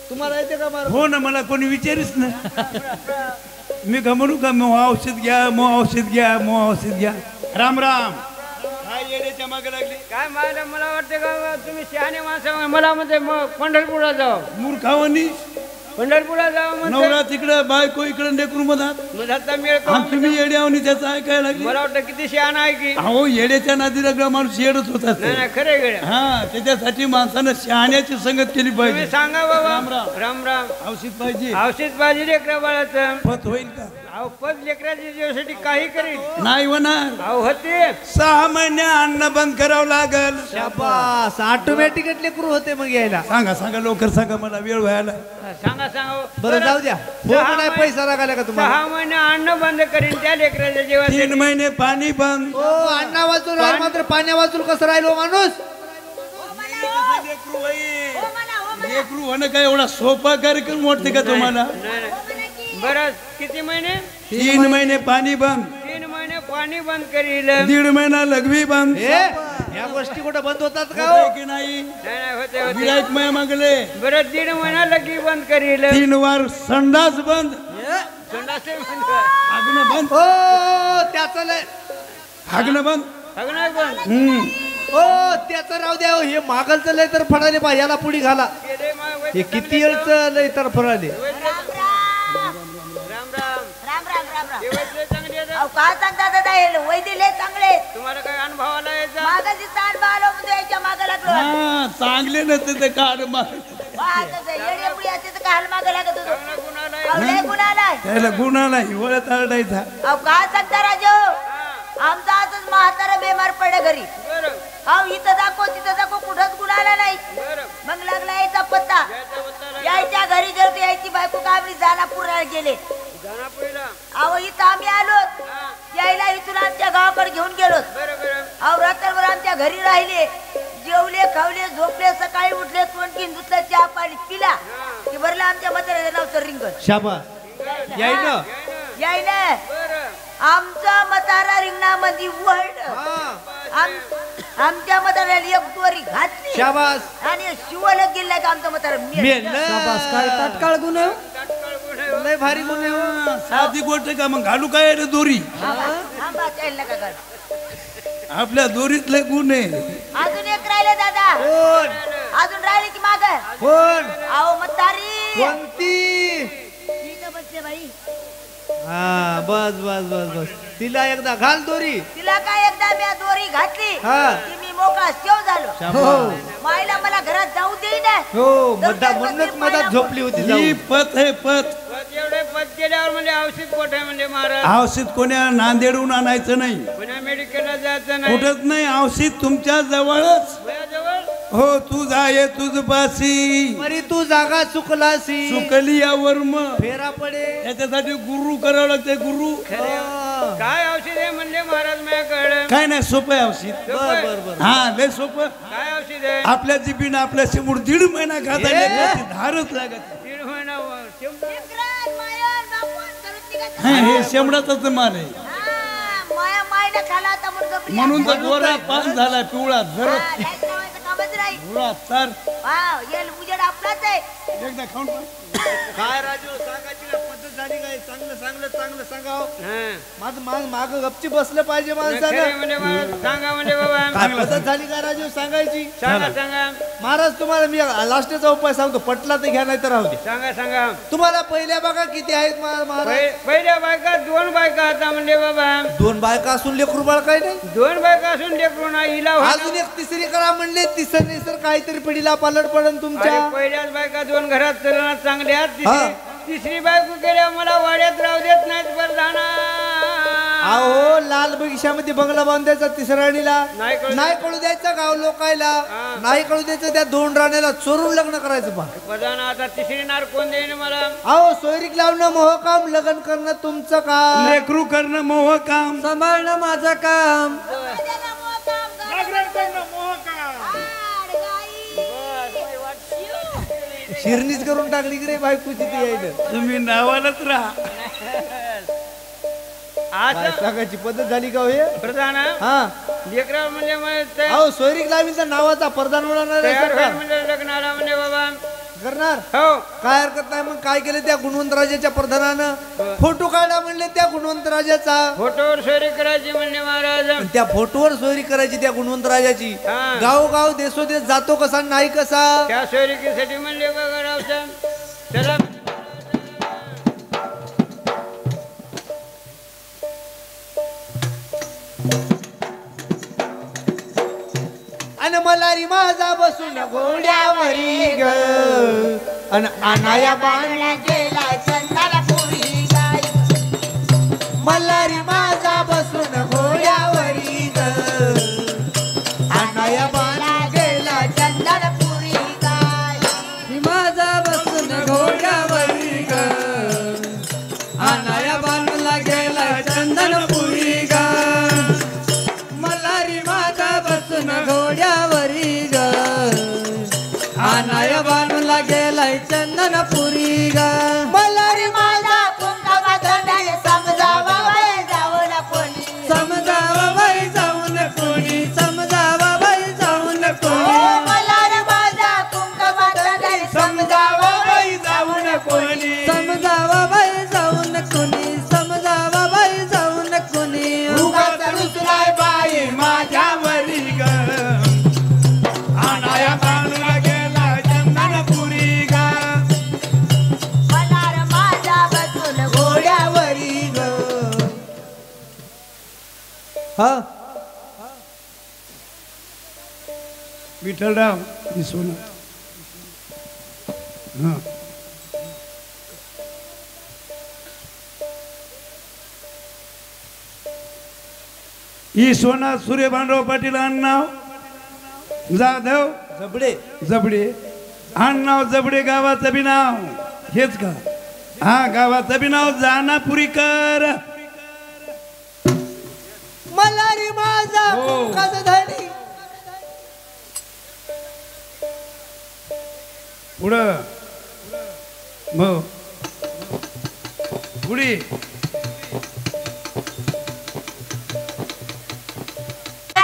तुम्हाला येते का मार हो ना मला कोणी विचारीच ना मी का म्हणू का मग औषध घ्या मग औषध घ्या मग औषध घ्या राम राम काय येण्याच्या मागे लागली काय मला वाटतं का तुम्ही शहाणे माणसं मला म्हणते मग पंढरपूरला जाऊ मूर्खावानी पंढरपूरला जाऊ म्हणते नवरा तिकडं बायको इकडं लेकरू मधात मग आता मिळ आणि तुम्ही येड्यावनी त्याचं ऐकायला लागले मला वाटतं किती शहाणा आहे की अहो येड्याच्या नादी लागला माणूस येडच होत असतो नाही नाही खरे गड्या हा त्याच्यासाठी माणसानं शहाण्याची संगत केली तुम्ही पाहिजे सांगा बाबा राम राम. राम राम औषध पाहिजे औषध पाहिजे लेकरा बाळाचं पत होईल का अहो पद लेकराच्या जीवासाठी काही करील नाही होणार अहो होते 6 महिने अन्न बंद करावं लागल शाबास ऑटोमॅटिक लेकरू होते मग यायला सांगा सांगा लवकर सांगा मला वेळ व्हायला सांगा सांगा बरं जाऊ द्या फोन नाही पैसा लागायला का तुम्हाला 6 महिने अन्न बंद करीन त्या लेकराच्या 3 जीवासाठी महिने पाणी बंद ओ अण्णा वाचून राहील मात्र पाण्या वाचून कसं राहिलो माणूस लेकरू बाई. हो म्हणा हो म्हणा लेकरू होणं काय एवढा सोपा कार्यक्रम वाटते का तुम्हाला नाही नाही. हो म्हणा की बरं किती महिने 3 महिने पाणी बंद 3 महिने पाणी बंद करील 1.5 महिना लघवी बंद हे या गोष्टी कुठं बंद होतात का होतंय हो? की नाही नाही नाही होते होते गिरायक माय मागले बरं 1.5 महिना लगी बंद करील 3 वार संडास बंद संडासे बंद हागणं बंद ओ त्याचं लय हागणं बंद सगळं बंद ओ त्याचं राहू द्या हो. हे मागलचं लय तर फडाले पा याला पुढी घाला गेले माय हे किती वेळचं लय तर फडाले राम राम राम राम राम राम राम राम देवाचे चांगले आहेत. अहो का सांगता दादा हे वैदिले चांगले तुम्हाला काय अनुभव आला याचा मागाची ताण बालो म्हणजे याच्या मागे लागलो हा चांगले नसते ते काढ मार येडे पुढे असते तर काय मागे लागत होतो चांगला गुण आलाय अहो लय गुन्हा आलाय त्याला गुन्हा हिवाळ्यात आरडायचा अहो का सांगता राजो आमचा असंच म्हातारा बेमार पडे घरी बरं अहो इथं दाखव तिथं दाखव कुठंच गुन्हा आला नाही बरं मग लागला यायचा पत्ता याचा पत्ता यायच्या घरी जर यायची बायको का आम्ही जानापूरला गेले दानापुरीला अहो इथं आम्ही आलो हा यायला इथून आमच्या गावाकडे घेऊन गेलो बरं बरं अहो रात्रभर आमच्या घरी राहिले जेवले खावले झोपले सकाळी उठले तोंडकीन धुतलं चहा पाणी पिला की भरलं आमच्या म्हाताऱ्याचं नाव सर रिंगण शाबास याय ना याय ना बरं आमचा म्हातारा रिंगणामध्ये वळड आमच्या म्हाताऱ्याला एक दोरी घातली शाबास आणि शिवलं गेलं का आमचं म्हातारा मेलं. शाबास काय तात्काळ गुन्हे हो. तात्काळ गुण आहे. लय भारी गुन्हे हो. साधी गोष्ट का मग घालू काय रे दोरी थांबा चाललं का गड आपल्या दोरीतले गुण आहे अजून एक राहिले दादा कोण अजून राहिले की माग कोण अहो म्हातारी कोणती ठीक बसते बाई हा बस बस बस बस तिला एकदा घाल दोरी तिला काय एकदा मी दोरी घातली हा. की मी मोकळा शेव झालो शाबास मायला मला घरात जाऊ देईना हो म्हणूनच मधात झोपली होती ही जाऊन. पत आहे पत पद एवढे पद केल्यावर म्हणजे औषध पोट आहे म्हणजे महाराज औषध कोण्या नांदेडून आणायचं नाही पुन्हा मेडिकलला जायचं नाही कुठंच नाही औषध तुमच्या जवळच वयाजवळ हो तू जाय तुझ पासी मरी तू जागा चुकलासी सुकली या वर्म फेरा पडे त्याच्यासाठी गुरु करावं लागते गुरु हा. काय औषध आहे म्हणले महाराज माझ्याकडे काय नाही सोपं आहे औषध बर बर बर हा लय सोपं काय औषध आहे आपल्या जिबीनं आपल्या समोर 1.5 महिना खाता हे? त्याची धारच लागत 1.5 महिना लेकरं, मायन, बापून, करून निघायचं. हा, हे शेमडाचाच माल आहे हा, महिना खाला आता म्हणून तर गोरा पास झाला पिवळा जरा कामच राहील पिवळा तर वाव येल उजेड आपलाच आहे एकदा खाऊन पाह. काय राजू सांगायची ना पद्धत झाली काय चांगलं चांगलं चांगलं सांगाव हा. माझं माग गपची बसलं पाहिजे खरं माणसानं म्हणजे बा- सांगा म्हणजे बाबा काय पद्धत झाली काय राजू सांगायची सांगा सांगा महाराज तुम्हाला मी लास्टचा उपाय सांगतो पटला तर घ्या नाही तर राहू दे सांगा सांगा तुम्हाला पहिल्या बघा किती आहेत महाराज पहिल्या बायका 2 बायका आता म्हणजे बाबा 2 बायका असून लेकरू बाळ काय नाही 2 बायका असून लेकरू ना हिला अजून एक तिसरी करा म्हणले तिसरी सर काहीतरी पिढीला पालट पडन तुमच्या पहिल्याच बायका 2 घरात चलना चांगल्या हा. तिसरी बायको केल्या मला वाड्यात राहू देत नाहीत प्रधाना अहो लाल बगिशामध्ये बंगला बांधायचा तिसऱ्याणीला नाही कळू नाही कळू द्यायचा गाव लोकायला हा. नाही कळू द्यायचं त्या 2 राण्याला चोरून लग्न करायचं पा प्रधाना आता तिसरी नार कोण देईन मला अहो सोयरीक लावणं मोह काम लग्न करणं तुमचं काम लेकरू करणं मोह काम सांभाळणं माझं काम शिरणीच करून टाकली की रे बायकोची ती यायला तुम्ही नावालाच राहा आज सांगायची पद्धत झाली का हो हे प्रधाना हा लेकरा म्हणजे मग ते अहो सोयरीक लावीचा नावाचा प्रधान होणार तयार होईल सरकार म्हणजे लग्नाला म्हणजे बाबा करणार हो काय हरकत नाही मग काय केलं त्या गुणवंत राजाच्या प्रधानानं फोटो काढा म्हणले त्या गुणवंत राजाचा फोटोवर सोयरी करायची म्हणणे महाराज आणि त्या फोटोवर सोयरी करायची त्या गुणवंत राजाची हा. गावोगाव देशोदेश जातो कसा नाही कसा त्या सोयरिकीसाठी म्हणले बघा रावसाहेब चला आणि मलारी माझा बसून घोड्यावरी ग आणि अनाया बाणला गेला चंदनपुरी गाय मलारी माझा बसून घोड्यावरी ग अनाया बाणला गेला चंदनपुरी गाय मी माझा बसून घोड्यावरी ग आनाया बांधला गेला चंदनपुरी ग मल्हारी माझा बसून घोड्यावरी ग आनाया बांधला गेलाय चंदनपुरी ग मल्हारी माझा कुंकमा धंदाने समजावा बाई जाऊ ना कोणी समजावा बाई जाऊन कोणी समजावा बाई जाऊन कोणी मल्हारी माझा कुंकमा धंदाने समजावा बाई जाऊ ना कोणी समजावा बाई जाऊन कोणी समजावा बाई जाऊन कोणी उगाच रुसलाय बाई माझ्यावरी ग आणाया बांधला गेला चंदनपुरी ग मल्हार माझा बसून घोड्यावरी ग हा विठ्ठलराव ही सोनं हा ही सोना सूर्य भांडव पाटील आडनाव जाधव जबडे जबडे आडनाव जबडे गावाचं बी नाव हेच का हा गावाचं बी नाव जानापुरीकर मलारी माझा हो. कुंकाचं धणी पुढं मग पुढे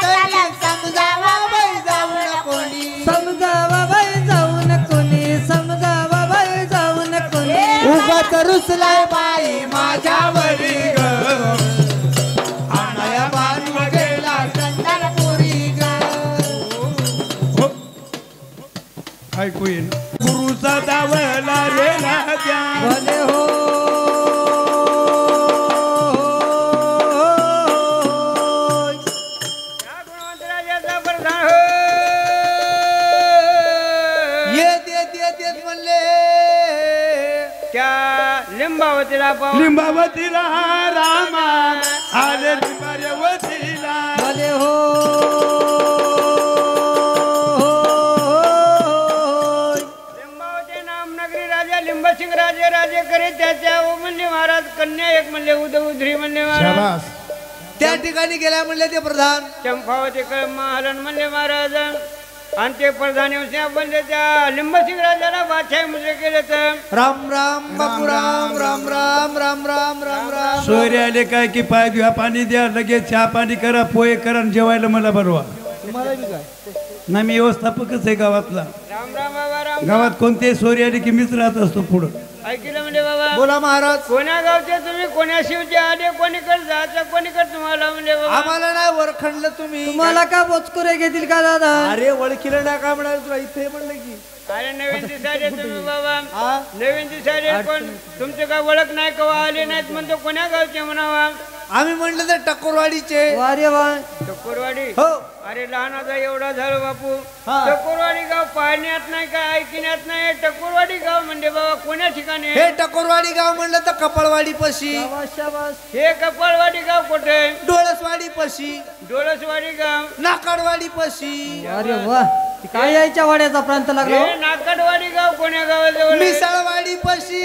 समजावा बाई जाऊ ना कोणी समजावा बाई जाऊन कोणी समजावा बाई जाऊन कोणी उगाच रुसलाय बाई माझ्यावरी ग आणाया बांधला गेला चंदनपुरी ग ऐकू येईन गुरुचा दावला रे राजा भले हो या गुणवंतराजाचा प्रधान हो येत म्हणले त्या लिंबावतीला पाहून लिंबावतीला रामा आले लिंबावतीला भले हो लिंबावती नामनगरी राजा लिंबसिंग राजे राजे करे त्याच्या म्हणले महाराज कन्या एक म्हणले उधरी म्हणले महाराज शाबास त्या ठिकाणी गेल्या म्हणले ते प्रधान चंपावती महालन म्हणले महाराज आणि ते प्रधान आपण त्या लिंबसिंग राजाला बादशाही मुद्रे केले तर राम राम बापू राम राम राम राम राम राम राम. सोयरे आले काय की पाय घ्या पाणी द्या लगेच चहा पाणी करा पोहे करा आणि जेवायला मला बरवा. तुम्हाला बी काय नाही मी व्यवस्थापकच आहे गावातला. राम राम बाबा राम. गावात कोणते सोयरे आले की मीच राहत असतो पुढं. ऐकलं म्हणजे बाबा बोला महाराज. कोण्या गावचे तुम्ही कोण्या शिवचे आले कोणीकडे जायचं कोणीकडे तुम्हाला म्हणजे बाबा आम्हाला नाही वरखंडलं तुम्ही. तुम्हाला का बोचकुरे घेतील का दादा? अरे ओळखीला नाही का म्हणाल तुला इथे म्हणलं की अरे नवीन दिसायले तुम्ही बाबा हा नवीन दिसायले पण तुमचं काय ओळख नाही कवा आले नाहीत म्हणतो कोण्या गावचे म्हणावा. आम्ही म्हणलं तर टकोरवाडीचे. वारे वा. टकोरवाडी हो अरे लहानाचा एवढा झालो बापू. हा. टकोरवाडी गाव पाहण्यात नाही काय ऐकण्यात नाही. टकोरवाडी गाव म्हणजे बाबा कोण्या ठिकाणी आहे? हे टकोरवाडी गाव म्हणलं तर कपाळवाडी पशी. शाबास, शाबास. हे कपाळवाडी गाव कुठे? डोळसवाडी पशी. डोळसवाडी गाव. नाकाडवाडी पशी. अरे वा. काय यायच्या वाड्याचा प्रांत लागला हो? हे नाकडवाडी गाव कोण्या गावाजवळ आहे? मिसळवाडी पशी.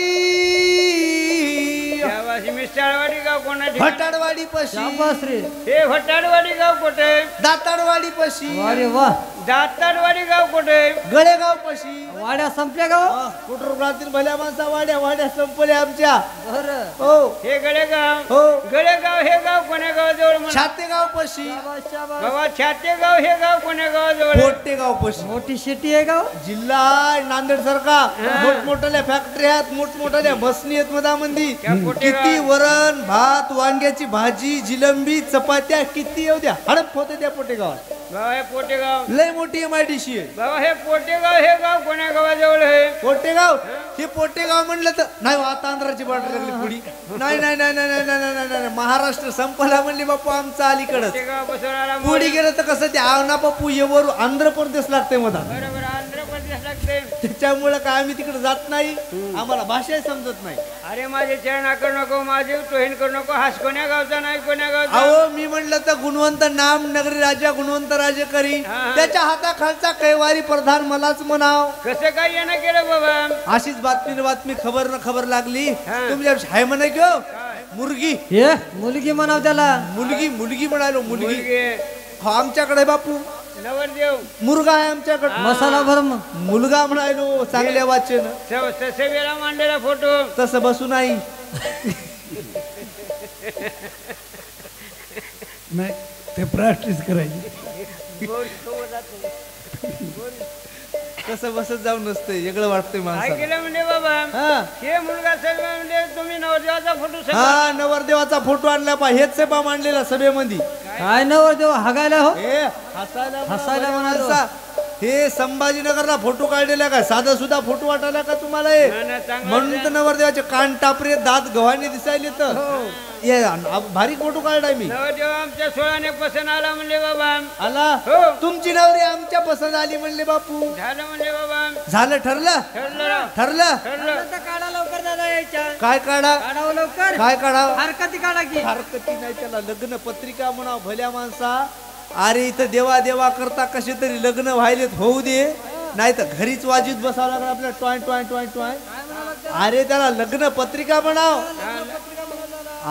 त्यावासी मिसळवाडी गाव कोणा ठिकाणी? भटाडवाडी पशी. शाबास रे. हे भटाडवाडी गाव कुठे? दाताडवाडी पशी. अरे वा. दाताडवाडी गाव कुठे? गळेगाव पशी. वाड्या संपल्या का हो? कुटुंबातील भल्या माणसा वाड्या संपल्या आमच्या. बरं. हो हे गळेगाव. हो गळेगाव हे गाव कोण्या गावाजवळ म्हणा? छातेगाव पशी. शाबास, शाबास. गावात छातेगाव हे गाव कोण्या गावाजवळ आहे? पोटेगाव पशी. मोठी शेती आहे का हो? जिल्हा आहे नांदेड सारखा. मोठमोठ्या फॅक्टरी आहेत मोठमोठ्या बसनी आहेत मधामंदी. त्या पोटेगाव. किती वरण भात वांग्याची भाजी जिलंबी चपात्या किती येऊ द्या हडप होते त्या पोटेगावात. गाव हे पोटेगाव. लय मोठी MIDC आहे. बाबा हे पोटेगाव हे गाव कोण्या गावाजवळ आहे? पोटेगाव हे पोटेगाव म्हणलं तर नाही आता आंध्राची बॉर्डर लागली पुढी. नाही नाही नाही नाही नाही नाही नाही नाही महाराष्ट्र संपला म्हणली बापू आमचा अलीकडच. पोटेगाव बसवणारा पुढे गेलं तर कसं ते आवना बापू येवर आंध्र प्रदेश लागते मधा. बरोबर आंध्र प्रदेश लागते. त्याच्यामुळे काय आम्ही तिकडे जात नाही. आम्हाला भाषा समजत नाही. अरे माझे चरणा करू नको माझे तोहीन करू नको. हाच कोण्या गावचा नाही कोण्या गावचा. अहो मी म्हणलं तर गुणवंत नाम नगरी राजा गुणवंत राजे करी. हा. त्याच्या हाताखालचा कैवारी प्रधान मलाच म्हणाव. कसं काय येणं केलं बाबा? अशीच बातमी खबर न खबर लागली. हा. तुमच्या हाय म्हणा की हो? मुलगी हे मुलगी म्हणाव त्याला. मुलगी मुलगी म्हणालो मुलगी. मुलगी हो आमच्याकडे बापू नवरदेव मुलगा आहे आमच्याकडे. मसाला भर मग. मुलगा म्हणालो चांगल्या वाचन. ससेवेला मांडलेला फोटो. तसं बसू नाही. नाही ते प्रॅक्टिस करायची. तसं बसत जाऊ नसते वेगळं वाटतंय काय माणसाला. केलं म्हणजे बाबा? हा हे मुलगा सर्व म्हणजे तुम्ही नवरदेवाचा फोटो हा नवरदेवाचा फोटो आणला पा हेच सभा मांडलेला सभेमध्ये. काय नवर देव हागायला हो? हे हसायला हसायला म्हणालो. हे संभाजीनगरला फोटो काढलेला का साधा सुद्धा फोटो वाटायला का तुम्हाला हे? म्हणून तर नवरदेवाचे कान टापरे दात गव्हाणे दिसायले तर हे भारी फोटो काढलाय मी. नवरदेव आमच्या सोळाने पसंत आला म्हणले बाबा. आला हो. तुमची नवरी आमच्या पसंत आली म्हणले बापू. झालं म्हणले बाबा. झालं ठरलं ठरलं राव. ठरलं. ठरलं. आता काढा लवकर दादा यायच्या. काय काढा काढावं लवकर. काय काढावं हरकती काढा की. हरकती नाही त्याला लग्न पत्रिका म्हणा भल्या माणसा. अरे इथं देवा देवा करता कसे तरी लग्न व्हायलेत होऊ दे नाही तर घरीच वाजीत बसावं लागलं आपल्याला टॉय टॉय टॉय टॉय. अरे त्याला लग्न पत्रिका म्हणाव.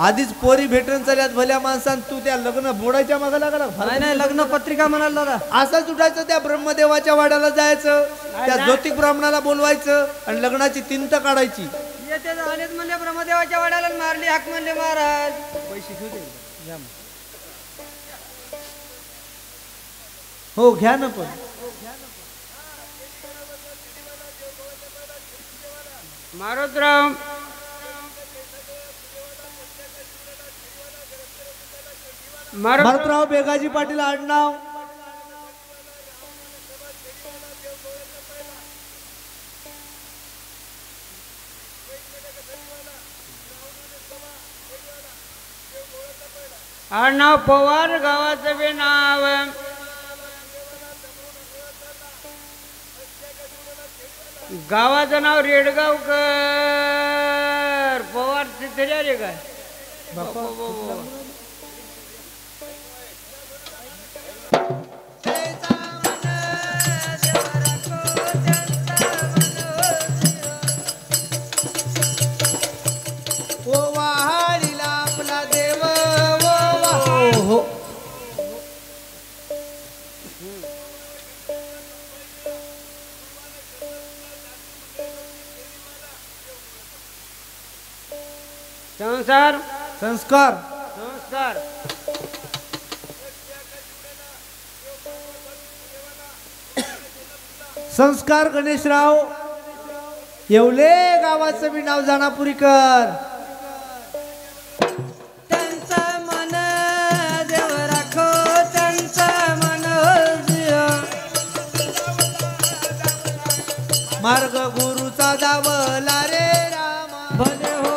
आधीच पोरी भेटून चालल्यात भल्या माणसां तू त्या लग्न बोडायच्या मागे लागला. नाही नाही लग्न पत्रिका म्हणाल दादा. असंच उठायचं त्या ब्रह्मदेवाच्या वाड्याला जायचं त्या ज्योतिक ब्राह्मणाला बोलवायचं आणि लग्नाची तिंत काढायची. येते आलेत म्हणले ब्रह्मदेवाच्या वाड्याला मारली हाक म्हणले महाराज. हो घ्या ना पण मारुतराव मारुतराव बेगाजी पाटील आडनाव. आडनाव पवार गावाचं बी नाव. गावाचं नाव रेडगावकर. पवार तिथे रे काय ओ वाहाडीला आपला देव ओ. संसार संस्कार संस्कार संस्कार गणेशराव येवले गावाचं मी नाव जानापुरीकर. त्यांचं मन देव राखो त्यांचं मन जिया. मार्ग गुरुचा दावला रे रामा भले हो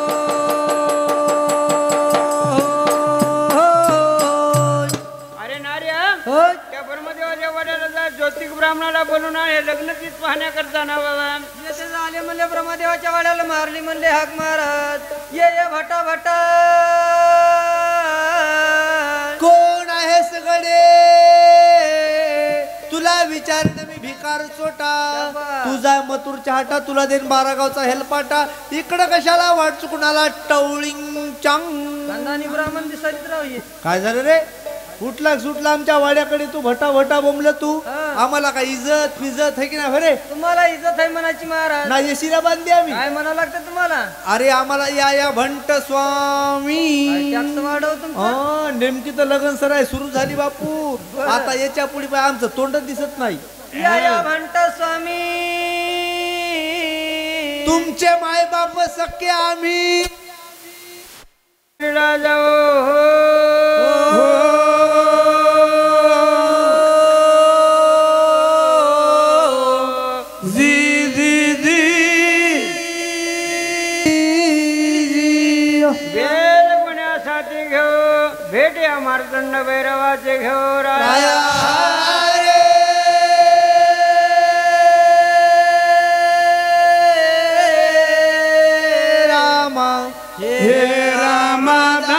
अरे नार्य हो त्या ब्रह्मदेवाच्या वड्याला जा ज्योतिक ब्राह्मणाला बोलून हे लग्न तीच पाहण्याकरता ना बाबा. येथे झाले म्हणले ब्रह्मदेवाच्या वाड्याला मारली म्हणले हाक महाराज ये ये भटा भटा. कोण आहेस गडे तुला विचारलं मी भिकार चोटा. तुझा मथुरच्या हाटा तुला देन 12 गावचा हेलपाटा. इकडं कशाला वाट चुकून आला टवळिंग चांग. खानदानी ब्राह्मण दिसायत राव हे. काय झालं रे उठला सुटला आमच्या वाड्याकडे तू भटा भटा बोंबल तू. आम्हाला काय इज्जत फिजत है की नाही खरे. तुम्हाला इज्जत आहे म्हणायची महाराज. ना येशीला बांधली आम्ही. काय म्हणावं लागतं तुम्हाला. अरे आम्हाला या या भंट स्वामी. टॅक्स वाढव तुमचं. नेमकी तर लगन सराय सुरू झाली बापू. आता याच्या पुढे पाय आमचं तोंड दिसत नाही. या या भंट स्वामी. तुमचे माय बाप सख्खे आम्ही. बेलपण्यासाठी घेऊ भेट या मार्तंड भैरवाचे घेऊ राया. रामा हे रामादासी.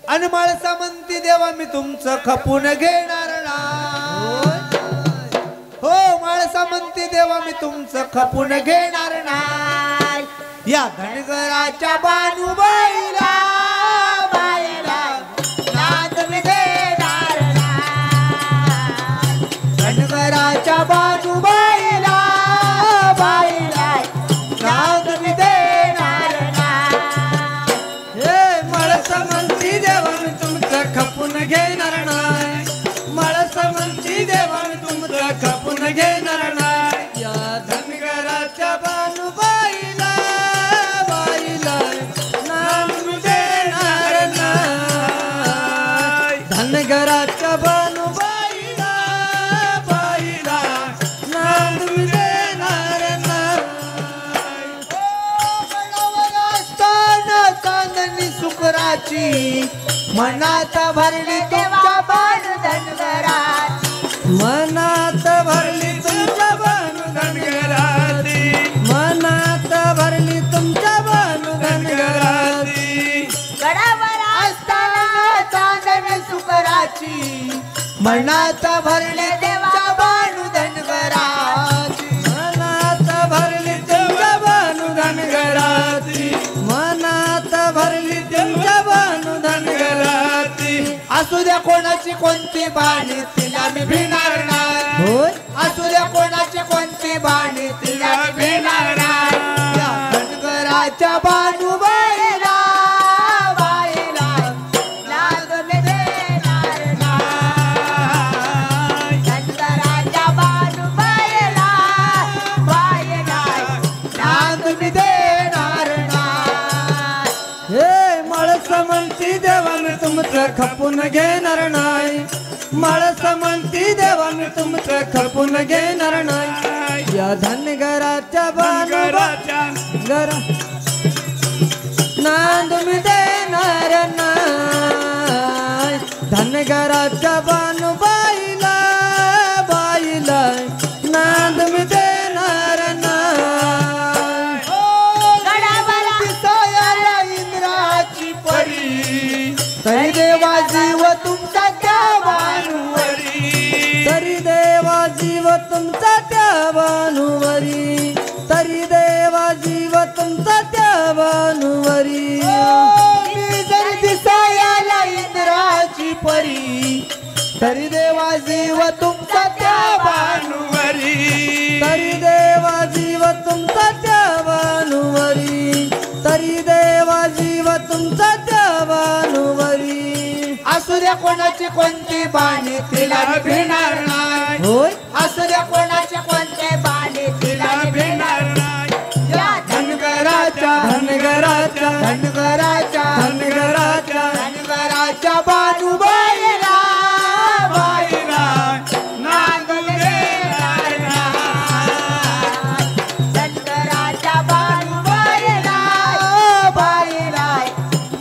आणि माणसा म्हणती देवा मी तुमचं खपून घेणार नाही. हो माणसा म्हणती देवा मी तुमचं खपून घेणार नाही. या धनगराच्या बानुबाईला बाईला नाद मी देणार नाही. धनगराच्या बानुबाईला बाईला नाद मी देणार नाही. हे माळसा म्हणती देवा मी तुमचं खपून घेणार नाही. माळसा म्हणती देवा मी तुमचं खपून घेणार नाही. या धनगराच्या बानुबाईला बाईला नाम मी देणार नाही. धनगराच्या बानुबाईला बाईला नाम मी देणार नाही. गडावर असताना चांदणी सुकराची मनात भरली तुमच्या बाण धनगराची. मनात भरली तुमच्या बानु धनगराची. मनात भरली तुमच्या बानु धनगराची. गडावर असताना चांदणी सुकराची मनात भरली तुमच्या बाण धनगराची. मनात भरली तुमच्या बानु धनगराची. मनात भरली तुमच्या बानु धनगराची. असू द्या कोणाची कोणती बाणी तिला मी भिणार नाही. होय असू द्या कोणाची कोणती बाणी तिला मी भिणार नाही. या धनगराच्या बानुबाईला बाईला नाद मी देणार नाही. धनगराच्या बानुबाईला बाईला नाद मी देणार नाही. हे माळसा म्हणती देवा मी तुमचं खपून घेणार नाही. माळसा म्हणती देवा मी तुमचं खपून घेणार नाही. या धनगराच्या बानुबाईला नाद मी देणार नाही. धनगराच्या बानुबाईला बाईला नाद मी देणार नाही. गडावर दिसायला इंद्राची परी तरी देवा जीव तुमचा त्या बानुवरी. तरी देवा जीव तुमचा त्या बानुवरी. तरी देवा जीव तुमचा त्या बानुवरी. मी जर दिसायला इंद्राची परी तरी देवा जीव तुमचा त्या बानुवरी. तरी देवा जीव कोणाची कोणती बाणी तिला भिणार नाही होय असू द्या कोणाची कोणते बाणी तिला भिणार नाही या धनगराच्या धनगराच्या धनगराच्या धनगराच्या धनगराच्या बानूबाईला बाईला नांदू देणार नाही धनगराच्या बानूबाईला बाईला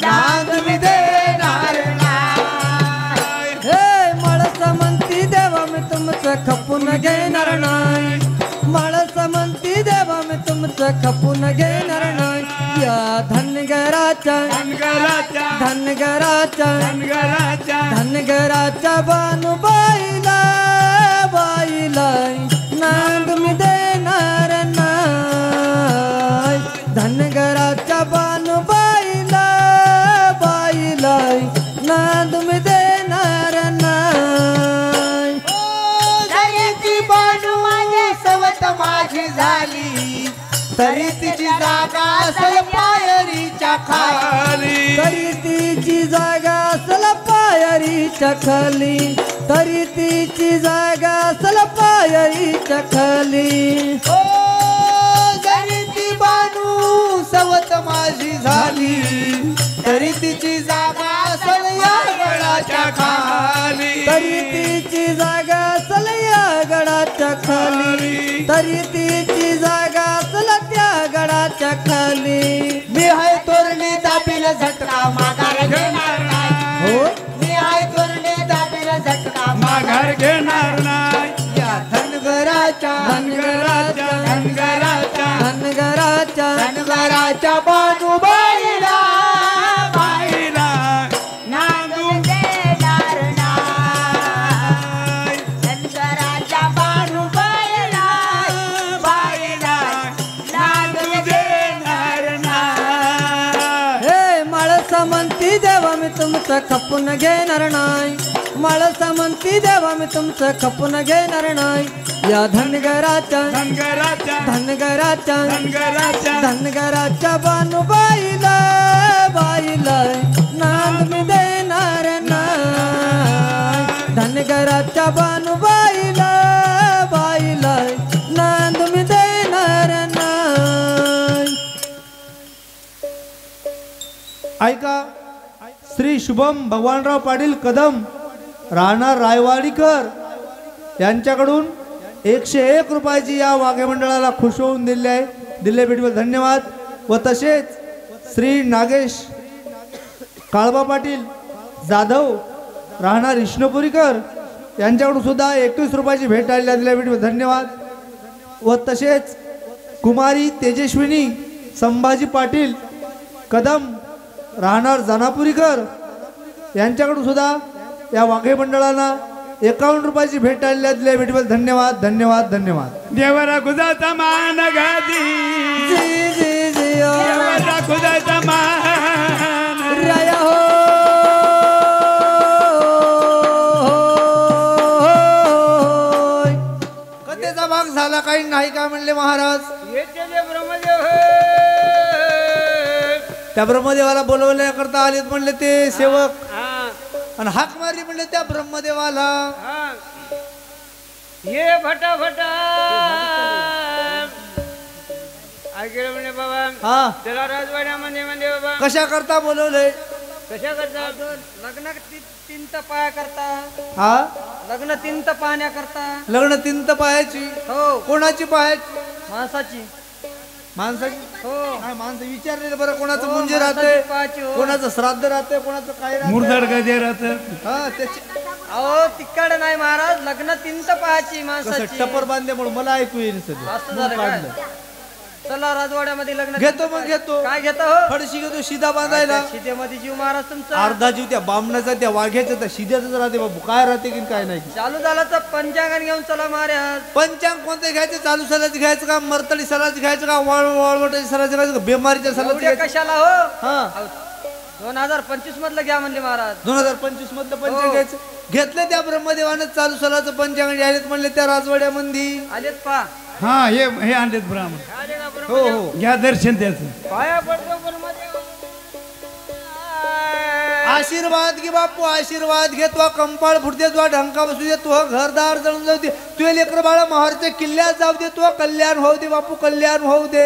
नांदू देणार नाही हे मळस म्हणती देवा मी तुमचं खपून घेणार नाही मळस म्हणती देवा मी तुमचं खपून घेणार नाही या धनगराच्या धनगराच्या धनगराच्या धनगराच्या धनगराच्या बानूबाईला बाईला नांद मी देणार नाही धनगराच्या बानूबाईला बाईला नांद मी देणार नाही तरी ती बानू सवत माझी झाली तरी तिची जागा असेल पायरीच्या खाली तरी तिची जागा असेल पायरीच्या खाली तरी तिची जागा असेल पायरीच्या खाली ओ जरी ती बानू सवत माझी झाली तरी तिची जागा असेल या गडाच्या खाली तरी तिची जागा असेल या गडाच्या खाली तरी तिची जागा असेल त्या गडाच्या खाली मी हाय तोरणी दाबील झटका माघार घेणार नाही हो मी हाय तोरणी दाबील झटका माघार घेणार नाही या धनगराच्या धनगराच्या धनगराच्या धनगराच्या धनगराच्या बानूबाईला बाईला नांदू देणार नाही धनगराच्या बानूबाईला बाईला नांदू देणार नाही हे माळस म्हणती देवा मी तुमचं खपून घेणार नाही माळस म्हणती देवा मी तुमचं खपून घेणार नाही या धनगराच्या धनगराच्या धनगराच्या धनगराच्या धनगराच्या बानूबाईला बाईला नांद मी देणार नाही धनगराच्या बानूबाईला बाईला नांद मी देणार नाही ऐका श्री शुभम भगवानराव पाटील कदम राहणार रायवाडीकर यांच्याकडून 101 रुपयाची या वाघे मंडळाला खुश होऊन दिले भेटीबद्दल धन्यवाद व तसेच श्री नागेश काळबा पाटील जाधव राहणार विष्णुपुरीकर यांच्याकडून सुद्धा 21 रुपयाची भेट आलेल्या दिल्या भेटीबद्दल धन्यवाद व तसेच कुमारी तेजस्विनी संभाजी पाटील कदम राहणार जानापुरीकर यांच्याकडून सुद्धा या वाघे मंडळाला 51 रुपयाची भेट आलेल्या दिल्या भेटीबद्दल धन्यवाद धन्यवाद धन्यवाद देवरा खुदाचा मान गादी जी जी जी ओ देवरा खुदाचा मान राया हो कथेचा भाग झाला काही नाही का म्हणले महाराज येते जे ब्रह्मदेव त्या ब्रह्मदेवाला बोलवण्याकरता आलेत म्हणले ते सेवक हा आणि हाक मारली म्हणले त्या ब्रह्मदेवाला हा ये फटा फटा ऐकलं म्हणे बाबा हा त्याला राजवाड्यामध्ये म्हणजे बाबा कशा करता बोलवलंय कशा करतात लग्न तीन तपाया करता हा लग्न तीन पाहण्या करता लग्न तीन तर पाहायची हो कोणाची पाहायची माणसाची माणसाची हो नाही, माणसं विचारलेलं बरं कोणाचं हो, मुंजे माणसाची राहते पाहायची, हो. कोणाचं श्राद्ध राहते कोणाचं काय राहते मुर्दार कधी राहत हा त्याची अहो तिकडे नाही महाराज लग्न तीन पाहायची कसं माणसाची टपर बांधल्यामुळे मला ऐकू येईल सध्या असं झालं काय चला राजवाड्यामध्ये लग्न घेतो मग घेतो काय घेता हो फडशी घेतो शिदा बांधायला शिदेमध्ये जीव महाराज तुमचा अर्धा जीव त्या बामणाचा त्या वाघ्याचा त्या शिद्याचाच राहते बाबू काय राहते की काय नाही चालू झालं तर पंचांगण घेऊन चला महाराज पंचांग कोणते घ्यायचे चालू सलाच घ्यायचं का मरतडी सलाच घ्यायचं का वळवटाची सलाच घ्यायचं का बेमारीच्या सलाच एवढे घ्यायचं कशाला हो हा 2025 मधलं घ्या म्हणले महाराज 2025 मधलं पंचांग हो. घ्यायचं घेतलं त्या ब्रह्मदेवानं चालू सलाचं पंचांग आलेत म्हणले त्या राजवाड्यामध्ये आलेत पा हा हे आणलेत ब्राह्मण आले का हो ब्रह्मदेव हो घ्या दर्शन त्याचं पाया पडतो ब्रह्मदेव आशीर्वाद घे बापू आशीर्वाद घे तो कंपाळ फुटते तो ढंका बसू दे तो घरदार जळून जाऊ दे तुझे लेकर बाळा महारच्या किल्ल्यात जाऊ दे तो कल्याण होऊ दे बापू कल्याण होऊ दे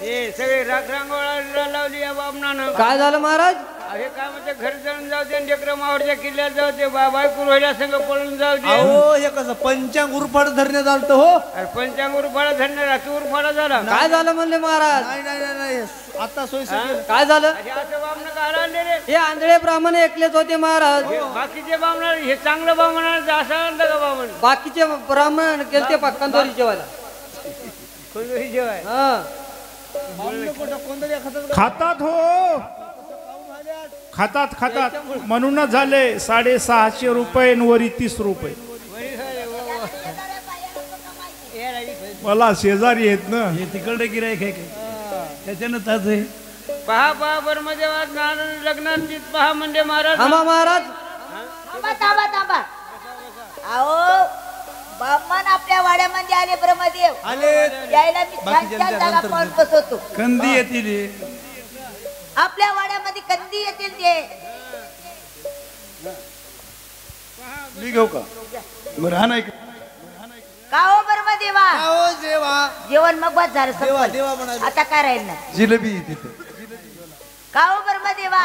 हे सगळे रांगोळा लावली या बामणानं. काय झालं महाराज हे काय म्हणते घर जळून जाऊ दे लेकर मावरच्या किल्ल्यात जाऊ दे बायको रोहिल्या संग पळून जाऊ दे. अहो हे कसं पंचांग उरफाट धरण्यात आलतं हो अरे पंचांग उरफाडा धरणार रात्री उरफाडा झाला. काय झालं म्हणले महाराज नाही नाही नाही नाही आता सोय सगळी. काय झालं अरे असं बामणं काय आणले रे. हे आंधळे ब्राह्मण एकलेच होते महाराज बाकीचे बामणार हे चांगलं बामणार असं आणलं का बामण. बाकीचे ब्राह्मण गेलते कंदोरी जेवायला कोणी जेवाय हा खातात हो खातात म्हणूनच झाले 650 रुपये आणि वरी 30 रुपये. मला शेजारी आहेत ना हे तिकडे गिरायक आहे काय त्याच्यानं ताज आहे. पहा बरमध्ये लग्नात तीच पहा म्हणजे महाराज. थांबा महाराज थांबा अहो बामण आपल्या वाड्यामध्ये आले ब्रह्मदेव आले यायला मी छान छान जागा पाहून बसवतो. कंदी येतील हे. आपल्या वाड्यामध्ये कंदी येतील ते. मी घेऊ का बरं हा नाही का हो ब्रह्मदेवा हो जेवा जेवण मग बस झालं देवा संपलं. देवा म्हणाले आता काय राहील ना जिलेबी तिथे का हो ब्रह्मदेवा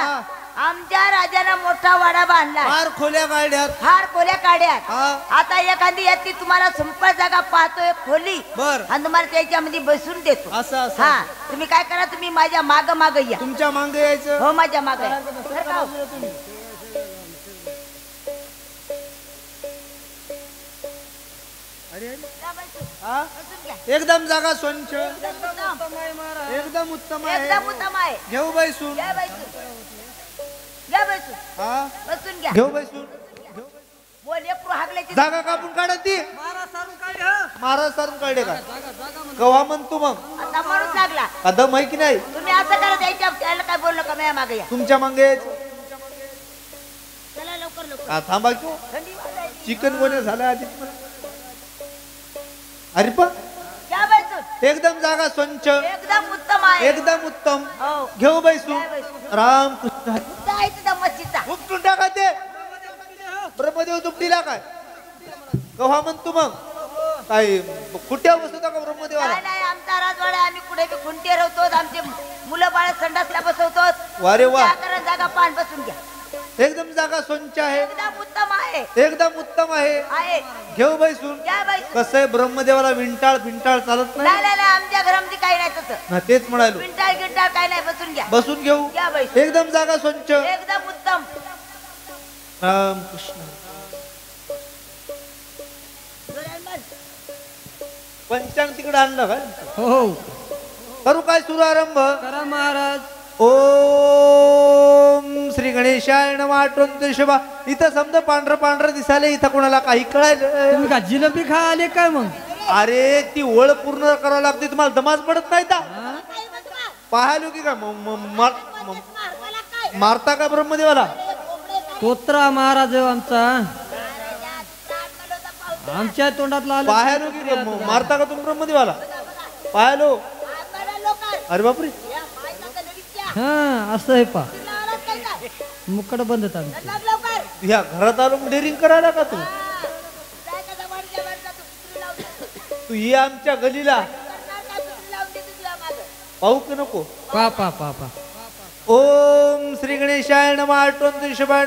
आमच्या राजानं मोठा वाडा बांधला फार खोल्या गाड्यात फार खोल्या काढ्यात. हा. आता एखादी याची तुम्हाला संपळ जागा पाहतोय खोली बर. आणि तुम्हाला त्याच्यामध्ये बसून देतो. असं असं हा तुम्ही काय करा तुम्ही माझ्या माग माग या. तुमच्या मागे यायचं हो माझ्या माग हा? एकदम जागा स्वच्छ एकदम उत्तम आहे एकदम उत्तम आहे. घेऊ बैसून घ्या बैसून घ्या बैसून हा बसून घ्या. घेऊ बैसून बोल लेकरू हागल्याची जागा कापून काढत ती महाराज सारून काढले का कव्हा म्हणतो मग आता म्हणून लागला. कदम आहे की नाही तुम्ही असं करा द्यायच्या त्याला काय बोललो का माझ्या मागे या. तुमच्या मागे यायचं. चला लवकर लवकर हा, थांबा की हो. थंडी वाजायची. चिकन गोण्या झाल्या आधी अरे पण घ्या बैसून एकदम जागा स्वच्छ एकदम उत्तम आहे. एकदम उत्तम हो घेऊ बैसून घ्या बैसून. राम कृष्ण हरी. कुठं आहे तुझा मच्छीचा उपटून टाका ते ब्रह्मदेव दुपटीला काय कव्हा म्हणतो मग काय कुठ्या बसवता का ब्रह्मदेवाला काय नाही आमचा राजवाडा आम्ही कुठे बी खुंटे रवतो आमचे मुलं बाळ संडासला बसवतो. वारे वा जागा पान बसून घ्या. एकदम जागा स्वच्छ आहे एकदम उत्तम आहे. एकदम उत्तम आहे आहे घेऊ बैसून घ्या बैसून. कसं आहे ब्रह्मदेवाला विंटाळ फिंटाळ चालत नाही नाही नाही नाही, आमच्या घरामध्ये काही नाही तसं ना तेच म्हणालो पिंटाळ गिंटाळ काही नाही बसून घ्या. बसून घेऊ घ्या बैसून. एकदम जागा स्वच्छ एकदम उत्तम. राम कृष्ण पंचांग तिकडे आणलं काय हो करू काय सुरू आरंभ करा महाराज. ओम श्री गणेशाय नमः आठवण शोभा इथं समजा पांढरं पांढरं दिसायला इथं कोणाला काही कळायलं तुम्ही का जिलेबी खा आले काय मग अरे ती ओळ पूर्ण करावी लागते तुम्हाला दमाज पडत नाही का पाहायलो की काय मारता का ब्रह्मदेवाला तोत्रा महाराज आहे आमचा आमच्या तोंडातला पाहायलो की काय? मारता का तुम्ही ब्रह्मदेवाला पाहायलो अरे बापरे हा असं आहे पा मुकड बंद ह्या घरात आलो डेअरिंग करायला का तू तू ये आमच्या गलीला पाहू की नको पा पा पा पा ओम श्री गणेशाय नमः आठवण शोभा